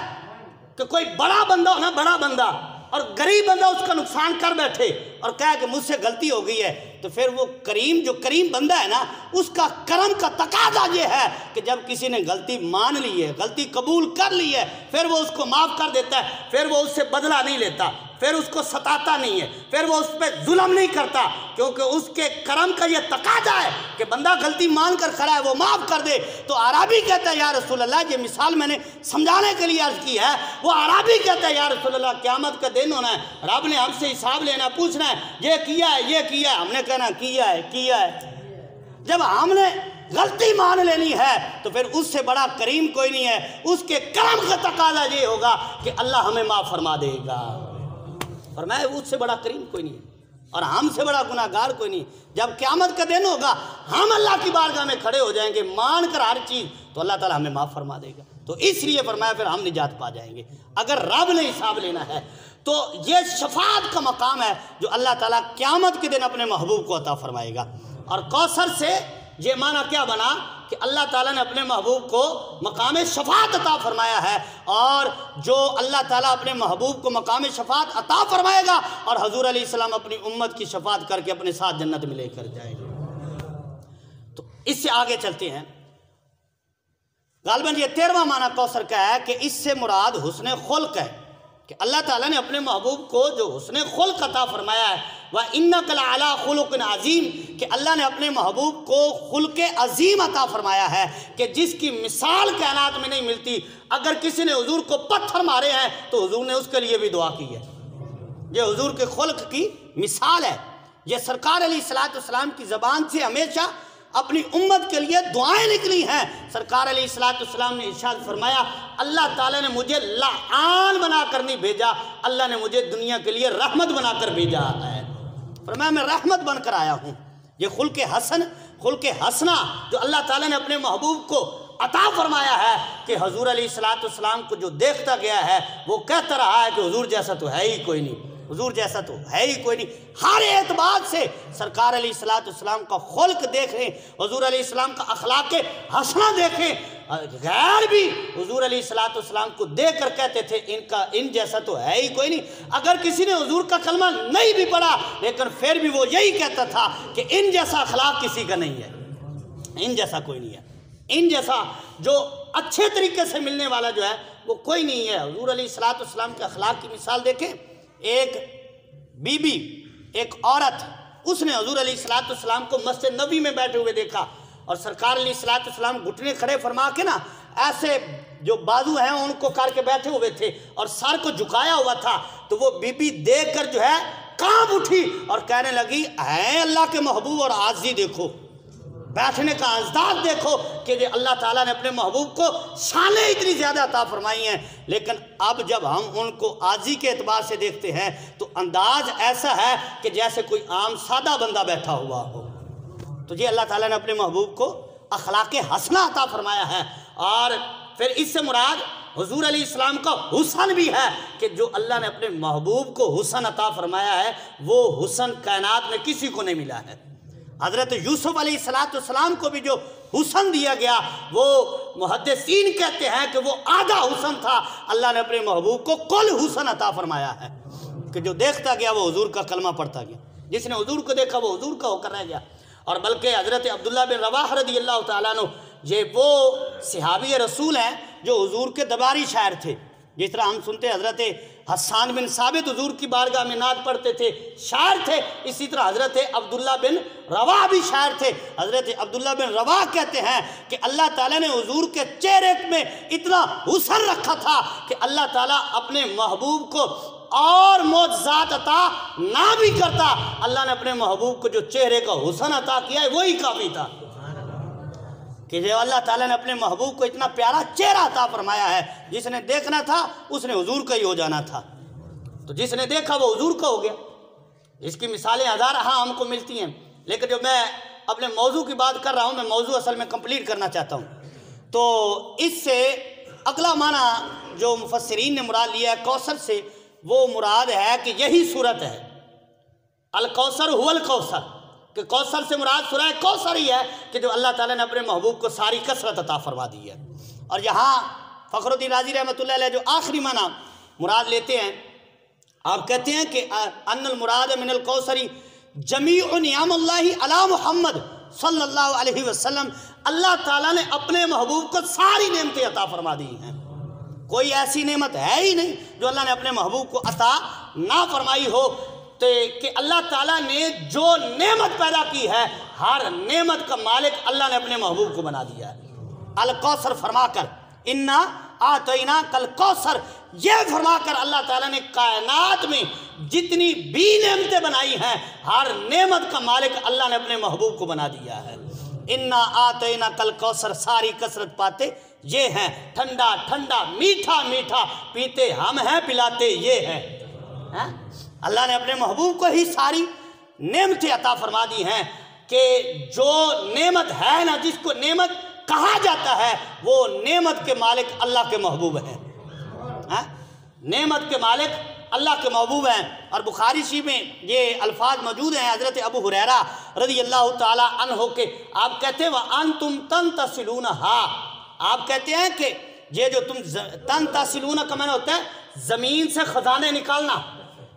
کہ کوئی بڑا بندہ ہونا، بڑا بندہ اور غریب بندہ اس کا نقصان کر بیٹھے اور کہا کہ مجھ سے غلطی ہو گئی ہے، تو پھر وہ کریم جو کریم بندہ ہے نا اس کا کرم کا تقاضا یہ ہے کہ جب کسی نے غلطی مان لی ہے، غلطی قبول کر لی ہے، پھر وہ اس کو معاف کر دیتا ہے، پھر وہ اس سے بدلہ نہیں لیتا، پھر اس کو ستاتا نہیں ہے، پھر وہ اس پہ ظلم نہیں کرتا، کیونکہ اس کے کرم کا یہ تقاضا ہے کہ بندہ غلطی مان کر کھڑا ہے وہ معاف کر دے۔ تو عربی کہتا ہے یا رسول اللہ، یہ مثال میں نے سمجھانے کے لیے عرض کی ہے، وہ عربی کہتا ہے یا رسول اللہ قیامت کا دن ہونا ہے، رب نے ہم سے حساب لینا، پوچھنا ہے یہ کیا ہے یہ کیا ہے، ہم نے کہنا کیا ہے۔ جب ہم نے غلطی مان لینی ہے تو پھر اس سے بڑا کریم کوئی نہیں ہے، اس کے کرم کا تقاضا یہ ہوگا کہ اللہ ہمیں معاف فرما دے گا، فرمایا اس سے بڑا کریم کوئی نہیں ہے اور ہم سے بڑا گناہ گار کوئی نہیں۔ جب قیامت کا دن ہوگا ہم اللہ کی بارگاہ میں کھڑے ہو جائیں گے مان کر ہر چیز، تو اللہ تعالیٰ ہمیں معاف فرما دے گا، تو اس لیے فرمایا پھر ہم نجات پا جائیں گے۔ اگر رب نے حساب لینا ہے تو یہ شفاعت کا مقام ہے جو اللہ تعالیٰ قیامت کے دن اپنے محبوب کو عطا فرمائے گا۔ اور کوثر سے یہ معنی کیا بنا کہ اللہ تعالیٰ نے اپنے محبوب کو مقام شفاعت عطا فرمایا ہے، اور جو اللہ تعالیٰ اپنے محبوب کو مقام شفاعت عطا فرمائے گا اور حضور علیہ السلام اپنی امت کی شفاعت کر کے اپنے ساتھ جنت میں لے کر جائیں گے۔ تو اس سے آگے چلتے ہیں، غالباً یہ 13واں معنی کوثر کا ہے کہ اس سے مراد حسن خلق ہے، کہ اللہ تعالیٰ نے اپنے محبوب کو جو حسن خلق عطا فرمایا ہے، وَإِنَّكَ لَعَلَىٰ خُلُقٍ عَظِيمٍ کہ اللہ نے اپنے محبوب کو خلق عظیم عطا فرمایا ہے کہ جس کی مثال کائنات میں نہیں ملتی۔ اگر کسی نے حضور کو پتھر مارے ہیں تو حضور نے اس کے لیے بھی دعا کی ہے۔ یہ حضور کے خلق کی مثال ہے۔ یہ سرکار علیہ السلام کی زبان سے ہمیشہ اپنی امت کے لیے دعائیں نکلی ہیں۔ سرکار علیہ السلام نے ارشاد فرمایا، اللہ تعالیٰ نے مجھے لعان بنا کر نہیں بھیجا، اللہ نے مجھے دنیا کے لیے رحمت بنا کر بھیجا ہے۔ فرمایا میں رحمت بن کر آیا ہوں۔ یہ خلق حسن، خلق حسنہ جو اللہ تعالیٰ نے اپنے محبوب کو عطا فرمایا ہے کہ حضور علیہ السلام کو جو دیکھتا گیا ہے وہ کہتا رہا ہے کہ حضور جیسا تو ہے ہی کوئی نہیں، حضور جیسا تو ہے ہی کوئی نہیں۔ ہر اعتبار سے سرکار علیہ السلام کا خلق دیکھیں، حضور علیہ السلام کا اخلاق حسنہ دیکھیں۔ غیر بھی حضور علیہ السلام کو دیکھ کر کہتے تھے ان جیسا تو ہے ہی کوئی نہیں۔ اگر کسی نے حضور کا کلمہ نہیں بھی پڑھا لیکن پھر بھی وہ یہی کہتا تھا کہ ان جیسا اخلاق کسی کا نہیں ہے، ان جیسا کوئی نہیں ہے، ان جیسا جو اچھے طریقے سے ملنے والا جو ہے وہ کوئی نہیں ہے۔ حضور علیہ السلام کے اخلاق کی مثال دیکھیں۔ ایک بی بی، ایک عورت، اس نے حضور علیہ السلام کو مسجد نبوی میں بیٹھے ہوئے دیکھا اور سرکار علیہ السلام گھٹنے کھڑے فرما کے نا ایسے جو بازو ہیں ان کو کر کے بیٹھے ہوئے تھے اور سر کو جھکایا ہوا تھا، تو وہ بی بی دیکھ کر جو ہے کانپ اٹھی اور کہنے لگی، اے اللہ کے محبوب اور عاجزی دیکھو، بیٹھنے کا انداز دیکھو کہ اللہ تعالیٰ نے اپنے محبوب کو شانیں اتنی زیادہ عطا فرمائی ہیں، لیکن اب جب ہم ان کو عاجزی کے اعتبار سے دیکھتے ہیں تو انداز ایسا ہے کہ جیسے کوئی عام سادہ بندہ بیٹھا ہوا ہو۔ تو یہ اللہ تعالیٰ نے اپنے محبوب کو اخلاق حسنہ عطا فرمایا ہے۔ اور پھر اس سے مراد حضور علیہ السلام کا حسن بھی ہے کہ جو اللہ نے اپنے محبوب کو حسن عطا فرمایا ہے وہ حسن کائنات میں کسی کو نہیں ملا ہے۔ حضرت یوسف علیہ السلام کو بھی جو حسن دیا گیا وہ محدثین کہتے ہیں کہ وہ آدھا حسن تھا، اللہ نے اپنے محبوب کو کل حسن عطا فرمایا ہے کہ جو دیکھتا گیا وہ حضور کا کلمہ پڑھتا گیا، جس نے حضور کو دیکھا وہ حضور کا ہو کر رہ گیا۔ اور بلکہ حضرت عبداللہ بن رواحہ رضی اللہ تعالیٰ عنہ یہ وہ صحابی رسول ہیں جو حضور کے درباری شاعر تھے۔ جس طرح ہم سنتے حضرت حسان بن ثابت حضور کی بارگاہ میں نعت پڑھتے تھے، شاعر تھے، اسی طرح حضرت عبداللہ بن رواحہ بھی شاعر تھے۔ حضرت عبداللہ بن رواحہ کہتے ہیں کہ اللہ تعالیٰ نے حضور کے چہرے میں اتنا حسن رکھا تھا کہ اللہ تعالیٰ اپنے محبوب کو اور معجزات عطا نہ بھی کرتا، اللہ نے اپنے محبوب کو جو چہرے کا حسن عطا کیا ہے وہی کافی تھا کہ جو اللہ تعالیٰ نے اپنے محبوب کو اتنا پیارا چہرہ عطا فرمایا ہے، جس نے دیکھنا تھا اس نے حضور کا ہی ہو جانا تھا، تو جس نے دیکھا وہ حضور کا ہو گیا۔ اس کی مثالیں ہزار ہاں ہم کو ملتی ہیں، لیکن جو میں اپنے موضوع کی بات کر رہا ہوں میں موضوع اصل میں کمپلیٹ کرنا چاہتا ہوں۔ تو اس سے اگلا معنی جو مفسرین نے مراد لیا ہے کوثر سے، وہ مراد ہے کہ یہی صورت ہے، الکوثر هو الکوثر، کہ کوثر سے مراد سورہ کوثر ہی ہے کہ جو اللہ تعالیٰ نے اپنے محبوب کو ساری کثرت عطا فرما دی ہے۔ اور یہاں فخر الدین رازی رحمۃ اللہ علیہ جو آخری معنی مراد لیتے ہیں، آپ کہتے ہیں کہ ان المراد من الکوثر جمیع نعم اللہ علی محمد صلی اللہ علیہ وسلم، اللہ تعالیٰ نے اپنے محبوب کو ساری نعمتیں عطا فرما دی ہیں، کوئی ایسی نعمت ہے ہی نہیں جو اللہ نے اپنے محبوب کو عطا نہ فرمائی ہو۔ کہ اللہ تعالیٰ نے جو نعمت پیدا کی ہے ہر نعمت کا مالک اللہ نے اپنے محبوب کو بنا دیا ہے۔ الکوثر فرما کر، انا آتینا کل کوثر، یہ فرما کر اللہ تعالیٰ نے کائنات میں جتنی بھی نعمتیں بنائی ہیں ہر نعمت کا مالک اللہ نے اپنے محبوب کو بنا دیا ہے۔ انا آتینا کل کوثر، ساری کثرت پاتے یہ ہیں، ٹھنڈا ٹھنڈا میٹھا میٹھا پیتے ہم ہیں پلاتے یہ ہیں۔ اللہ نے اپنے محبوب کو ہی ساری نعمتیں عطا فرما دی ہیں کہ جو نعمت ہے نا، جس کو نعمت کہا جاتا ہے وہ نعمت کے مالک اللہ کے محبوب ہیں، نعمت کے مالک اللہ کے محبوب ہیں۔ اور بخاری شریف میں یہ الفاظ موجود ہیں حضرت ابو ہریرہ رضی اللہ تعالی عنہ کے، آپ کہتے ہیں وَأَنْتُمْ تَنْتَصِلُونَهَا، آپ کہتے ہیں کہ یہ جو تم تنتصلون کا معنی ہوتا ہے زمین سے خزانے نکالنا،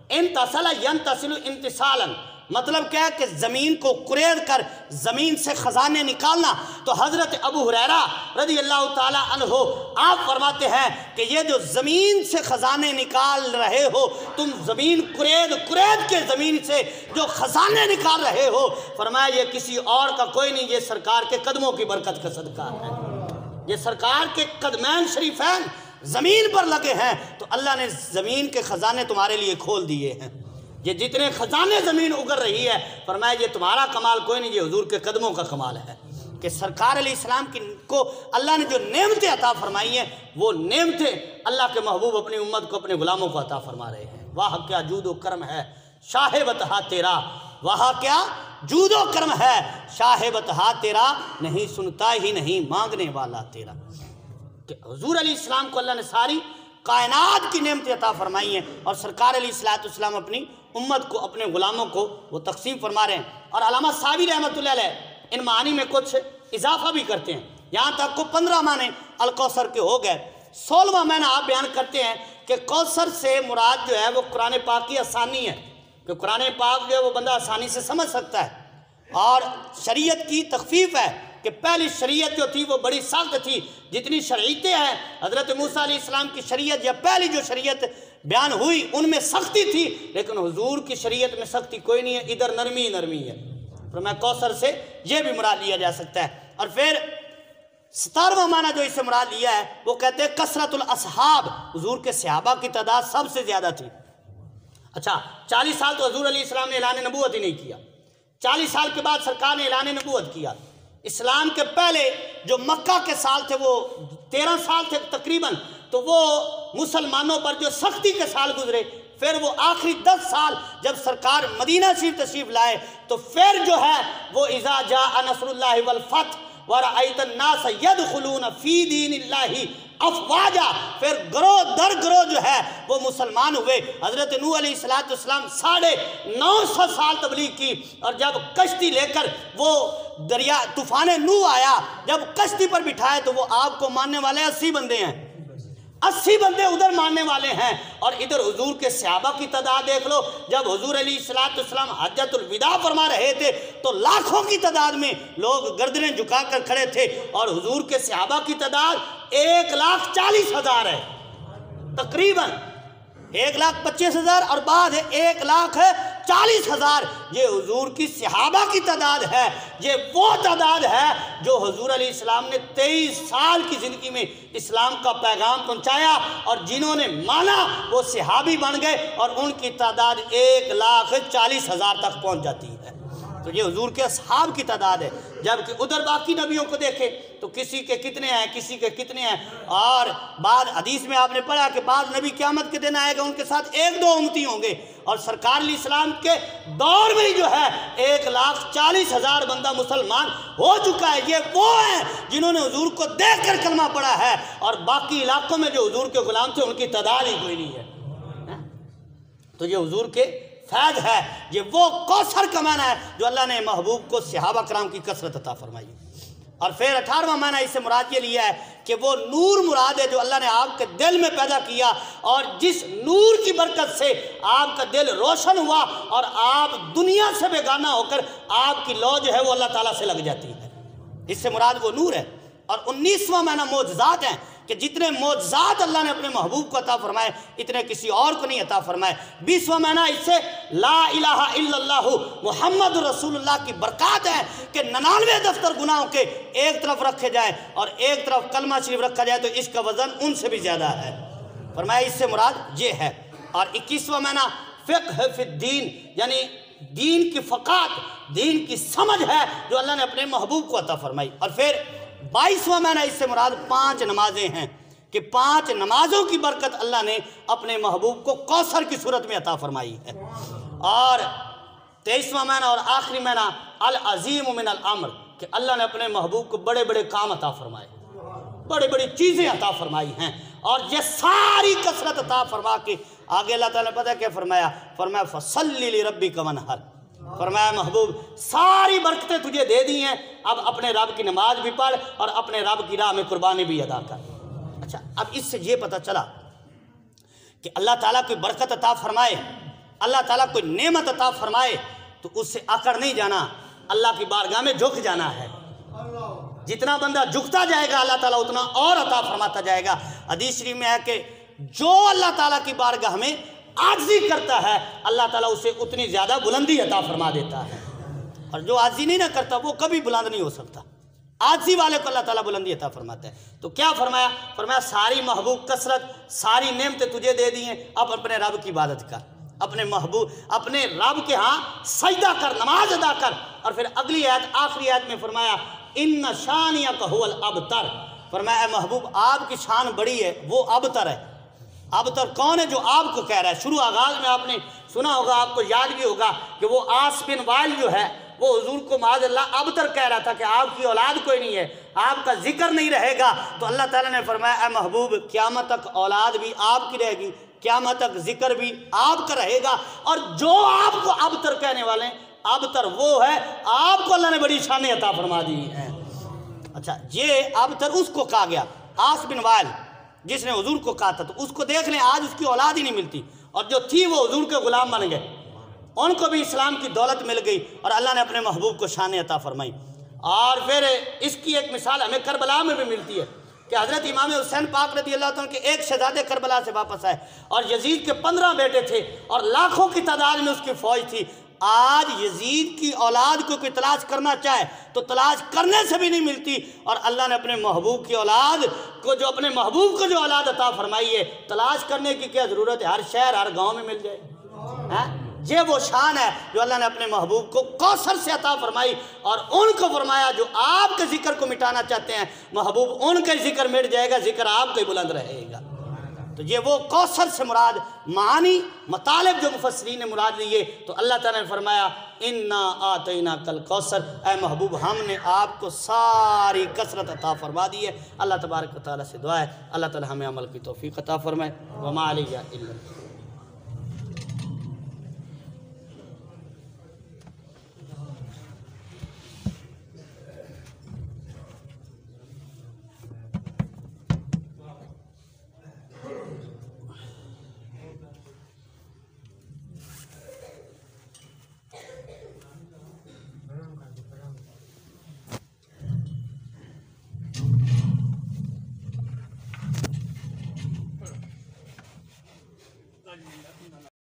انتصل ینتصل انتصالا، مطلب کیا ہے کہ زمین کو کریڑ کر زمین سے خزانے نکالنا. تو حضرت ابو ہریرہ رضی اللہ تعالیٰ عنہ آپ فرماتے ہیں کہ یہ جو زمین سے خزانے نکال رہے ہو تم، زمین کریڑ کے زمین سے جو خزانے نکال رہے ہو، فرمایا یہ کسی اور کا کوئی نہیں، یہ سرکار کے قدموں کی برکت کا صدقہ ہے. یہ سرکار کے قدمین شریفین زمین پر لگے ہیں تو اللہ نے زمین کے خزانے تمہارے لیے کھول دیے ہیں. یہ جتنے خزانے زمین اگر رہی ہے، فرمایا یہ تمہارا کمال کوئی نہیں، یہ حضور کے قدموں کا کمال ہے کہ سرکار علیہ السلام کو اللہ نے جو نعمتیں عطا فرمائی ہیں وہ نعمتیں اللہ کے محبوب اپنی امت کو، اپنے غلاموں کو عطا فرما رہے ہیں. واہ کیا جود و کرم ہے شاہ بتہا تیرا، واہ کیا جود و کرم ہے شاہ بتہا تیرا، نہیں سنتا ہی نہیں مانگنے والا تیرا. کہ حضور علیہ السلام کو اللہ نے ساری کائنات کی نعمتیں عطا فرمائی ہیں اور سرکار علیہ السلام اپنی امت کو، اپنے غلاموں کو وہ تقسیم فرما رہے ہیں. اور علامہ صابی رحمۃ اللہ علیہ ان معانی میں کچھ اضافہ بھی کرتے ہیں. یہاں تک کو 15 معنی الکوثر کے ہو گئے. 16واں معنی آپ بیان کرتے ہیں کہ کوثر سے مراد جو ہے وہ قرآن پاک کی آسانی ہے، کہ قرآن پاک جو ہے وہ بندہ آسانی سے سمجھ سکتا ہے. اور شریعت کی تخفیف ہے کہ پہلی شریعت جو تھی وہ بڑی سخت تھی. جتنی شریعتیں ہیں حضرت موسیٰ علیہ السلام کی شریعت یا پہلی جو شریعت بیان ہوئی ان میں سختی تھی، لیکن حضور کی شریعت میں سختی کوئی نہیں ہے، ادھر نرمی نرمی ہے. فرمایا کوثر سے یہ بھی مراد لیا جا سکتا ہے. اور پھر 17واں معنی جو اس سے مراد لیا ہے وہ کہتے ہیں کثرت الاصحاب، حضور کے صحابہ کی تعداد سب سے زیادہ تھی. اچھا 40 سال تو حضور علیہ السلام نے اعلان نبوت ہی نہیں کیا. 40 سال کے بعد سرکار نے اعلان نبوت کیا. اسلام کے پہلے جو مکہ کے سال تھے وہ 13 سال تھے تقریباً، تو وہ مسلمانوں پر جو سختی کے سال گزرے. پھر وہ آخری 10 سال جب سرکار مدینہ شریف تشریف لائے تو پھر جو ہے وہ اذا جاء نصر اللہ والفتح ورأیت الناس یدخلون فی دین اللہ افواجا، پھر گروہ در گروہ جو ہے وہ مسلمان ہوئے. حضرت نوح علیہ السلام 950 سال تبلیغ کی، اور جب کشتی لے کر وہ دریا طوفان نوح آیا، جب کشتی پر بٹھائے تو وہ آپ کو ماننے والے 80 بندے ہیں. 80 بندے ادھر ماننے والے ہیں، اور ادھر حضور کے صحابہ کی تعداد دیکھ لو. جب حضور علیہ السلام حجۃ الوداع فرما رہے تھے تو لاکھوں کی تعداد میں لوگ گردنیں جھکا کر کھڑے تھے، اور حضور کے صحابہ کی تعداد 1,40,000 ہے تقریباً. 1,25,000 اور بعد ہے 1,40,000. یہ حضور کی صحابہ کی تعداد ہے. یہ وہ تعداد ہے جو حضور علیہ السلام نے 23 سال کی زندگی میں اسلام کا پیغام پہنچایا، اور جنہوں نے مانا وہ صحابی بن گئے، اور ان کی تعداد 1,40,000 تک پہنچ جاتی ہے. تو یہ حضور کے اصحاب کی تعداد ہے. جبکہ ادھر باقی نبیوں کو دیکھیں تو کسی کے کتنے ہیں، کسی کے کتنے ہیں. اور بعد حدیث میں آپ نے پڑھا کہ بعض نبی قیامت کے دن آئے گا، ان کے ساتھ 1-2 امتی ہوں گے. اور سرکار علیہ السلام کے دور میں جو ہے 1,40,000 بندہ مسلمان ہو چکا ہے. یہ وہ ہیں جنہوں نے حضور کو دیکھ کر کلمہ پڑھا ہے، اور باقی علاقوں میں جو حضور کے غلام تھے ان کی تعداد ہی کوئی نہیں ہے. تو یہ حضور کے فیض ہے. یہ وہ کوثر کا معنی ہے جو اللہ نے محبوب کو صحابہ کرام کی کثرت عطا فرمائی. اور پھر 18واں معنی اس سے مراد یہ لیا ہے کہ وہ نور مراد ہے جو اللہ نے آپ کے دل میں پیدا کیا، اور جس نور کی برکت سے آپ کا دل روشن ہوا اور آپ دنیا سے بیگانہ ہو کر آپ کی لو جو ہے وہ اللہ تعالیٰ سے لگ جاتی ہے. اس سے مراد وہ نور ہے. اور 19واں معنی معجزات ہیں کہ جتنے معجزات اللہ نے اپنے محبوب کو عطا فرمائے اتنے کسی اور کو نہیں عطا فرمائے. 20واں معنی اس سے لا الہ الا اللہ محمد رسول اللہ کی برکات ہے کہ 99 دفتر گناہوں کے ایک طرف رکھے جائیں اور ایک طرف کلمہ شریف رکھا جائے تو اس کا وزن ان سے بھی زیادہ ہے. فرمایا اس سے مراد یہ ہے. اور 21واں معنی فقہ فی الدین، یعنی دین کی فقات، دین کی سمجھ ہے جو اللہ نے اپنے محبوب کو عطا فرمائی. اور پھر 22واں معنی اس سے مراد 5 نمازیں ہیں کہ 5 نمازوں کی برکت اللہ نے اپنے محبوب کو کوثر کی صورت میں عطا فرمائی ہے. اور 23واں معنی اور آخری معنی العظیم من الامر کہ اللہ نے اپنے محبوب کو بڑے بڑے کام عطا فرمائے، بڑی بڑی چیزیں عطا فرمائی ہیں. اور یہ ساری کثرت عطا فرما کے آگے اللہ تعالیٰ نے پتہ کیا فرمایا؟ فرمایا فصلی لربک وانحر. فرمایا محبوب ساری برکتیں تجھے دے دی ہیں، اب اپنے رب کی نماز بھی پڑھ اور اپنے رب کی راہ میں قربانی بھی ادا کر. اچھا اب اس سے یہ پتہ چلا کہ اللہ تعالیٰ کوئی برکت عطا فرمائے، اللہ تعالیٰ کوئی نعمت عطا فرمائے تو اس سے اکڑ نہیں جانا، اللہ کی بارگاہ میں جھک جانا ہے۔ جتنا بندہ جھکتا جائے گا اللہ تعالیٰ اتنا اور عطا فرماتا جائے گا۔ حدیث شریف میں ہے کہ جو اللہ تعالیٰ کی بارگاہ میں عاجزی کرتا ہے اللہ تعالیٰ اسے اتنی زیادہ بلندی عطا فرما دیتا ہے، اور جو عاجزی نہیں نہ کرتا وہ کبھی بلند نہیں ہو سکتا۔ عاجزی والے کو اللہ تعالیٰ بلندی عطا فرماتا ہے۔ تو کیا فرمایا؟ فرمایا ساری محبوب کثرت، ساری نعمتیں تجھے دے دی ہیں، اب اپنے رب کی عبادت کر، اپنے محبوب اپنے رب کے ہاں سجدہ کر، نماز ادا کر۔ اور پھر اگلی آیت، آخری آیت میں فرمایا ان شانیک هو الابتر، فرمایا اے محبوب آپ کی شان بڑی ہے، وہ ابتر ہے۔ ابتر کون ہے؟ جو آپ کو کہہ رہا ہے۔ شروع آغاز میں آپ نے سنا ہوگا، آپ کو یاد بھی ہوگا کہ وہ عاص بن وائل جو ہے وہ حضور کو معاذ اللہ ابتر کہہ رہا تھا کہ آپ کی اولاد کوئی نہیں ہے، آپ کا ذکر نہیں رہے گا۔ تو اللہ تعالیٰ نے فرمایا اے محبوب قیامت تک اولاد بھی آپ کی رہے گی، قیامت تک ذکر بھی آپ کا رہے گا، اور جو آپ کو ابتر کہنے والے ہیں، ابتر وہ ہے، آپ کو اللہ نے بڑی شانیں عطا فرما دی ہیں۔ اچھا، یہ ابتر اس کو کہا گیا، عاص بن وائل جس نے حضور کو کہا تھا، تو اس کو دیکھ لیں آج اس کی اولاد ہی نہیں ملتی، اور جو تھی وہ حضور کے غلام بن گئے، ان کو بھی اسلام کی دولت مل گئی، اور اللہ نے اپنے محبوب کو شان عطا فرمائی۔ اور پھر اس کی ایک مثال ہمیں کربلا میں بھی ملتی ہے کہ حضرت امام حسین پاک رضی اللہ عنہ کے ایک شہزادے کربلا سے واپس آئے، اور یزید کے 15 بیٹے تھے، اور لاکھوں کی تعداد میں اس کی فوج تھی۔ آج یزید کی اولاد کو کوئی تلاش کرنا چاہے تو تلاش کرنے سے بھی نہیں ملتی، اور اللہ نے اپنے محبوب کی اولاد کو، جو اپنے محبوب کو جو اولاد عطا فرمائی ہے، تلاش کرنے کی کیا ضرورت ہے؟ ہر شہر ہر گاؤں میں مل جائے۔ یہ وہ شان ہے جو اللہ نے اپنے محبوب کو کوثر سے عطا فرمائی، اور ان کو فرمایا جو آپ کے ذکر کو مٹانا چاہتے ہیں، محبوب ان کا ذکر مٹ جائے گا، ذکر آپ کا ہی بلند رہے گا۔ تو یہ وہ کوثر سے مراد معانی مطالب جو مفسرین نے مراد لیے، تو اللہ تعالیٰ نے فرمایا انا آتیناک الکوثر، اے محبوب ہم نے آپ کو ساری کثرت عطا فرما دی ہے۔ اللہ تبارک و تعالیٰ سے دعا ہے اللہ تعالیٰ ہمیں عمل کی توفیق عطا فرمائے۔ وما علیہ الا اللہ۔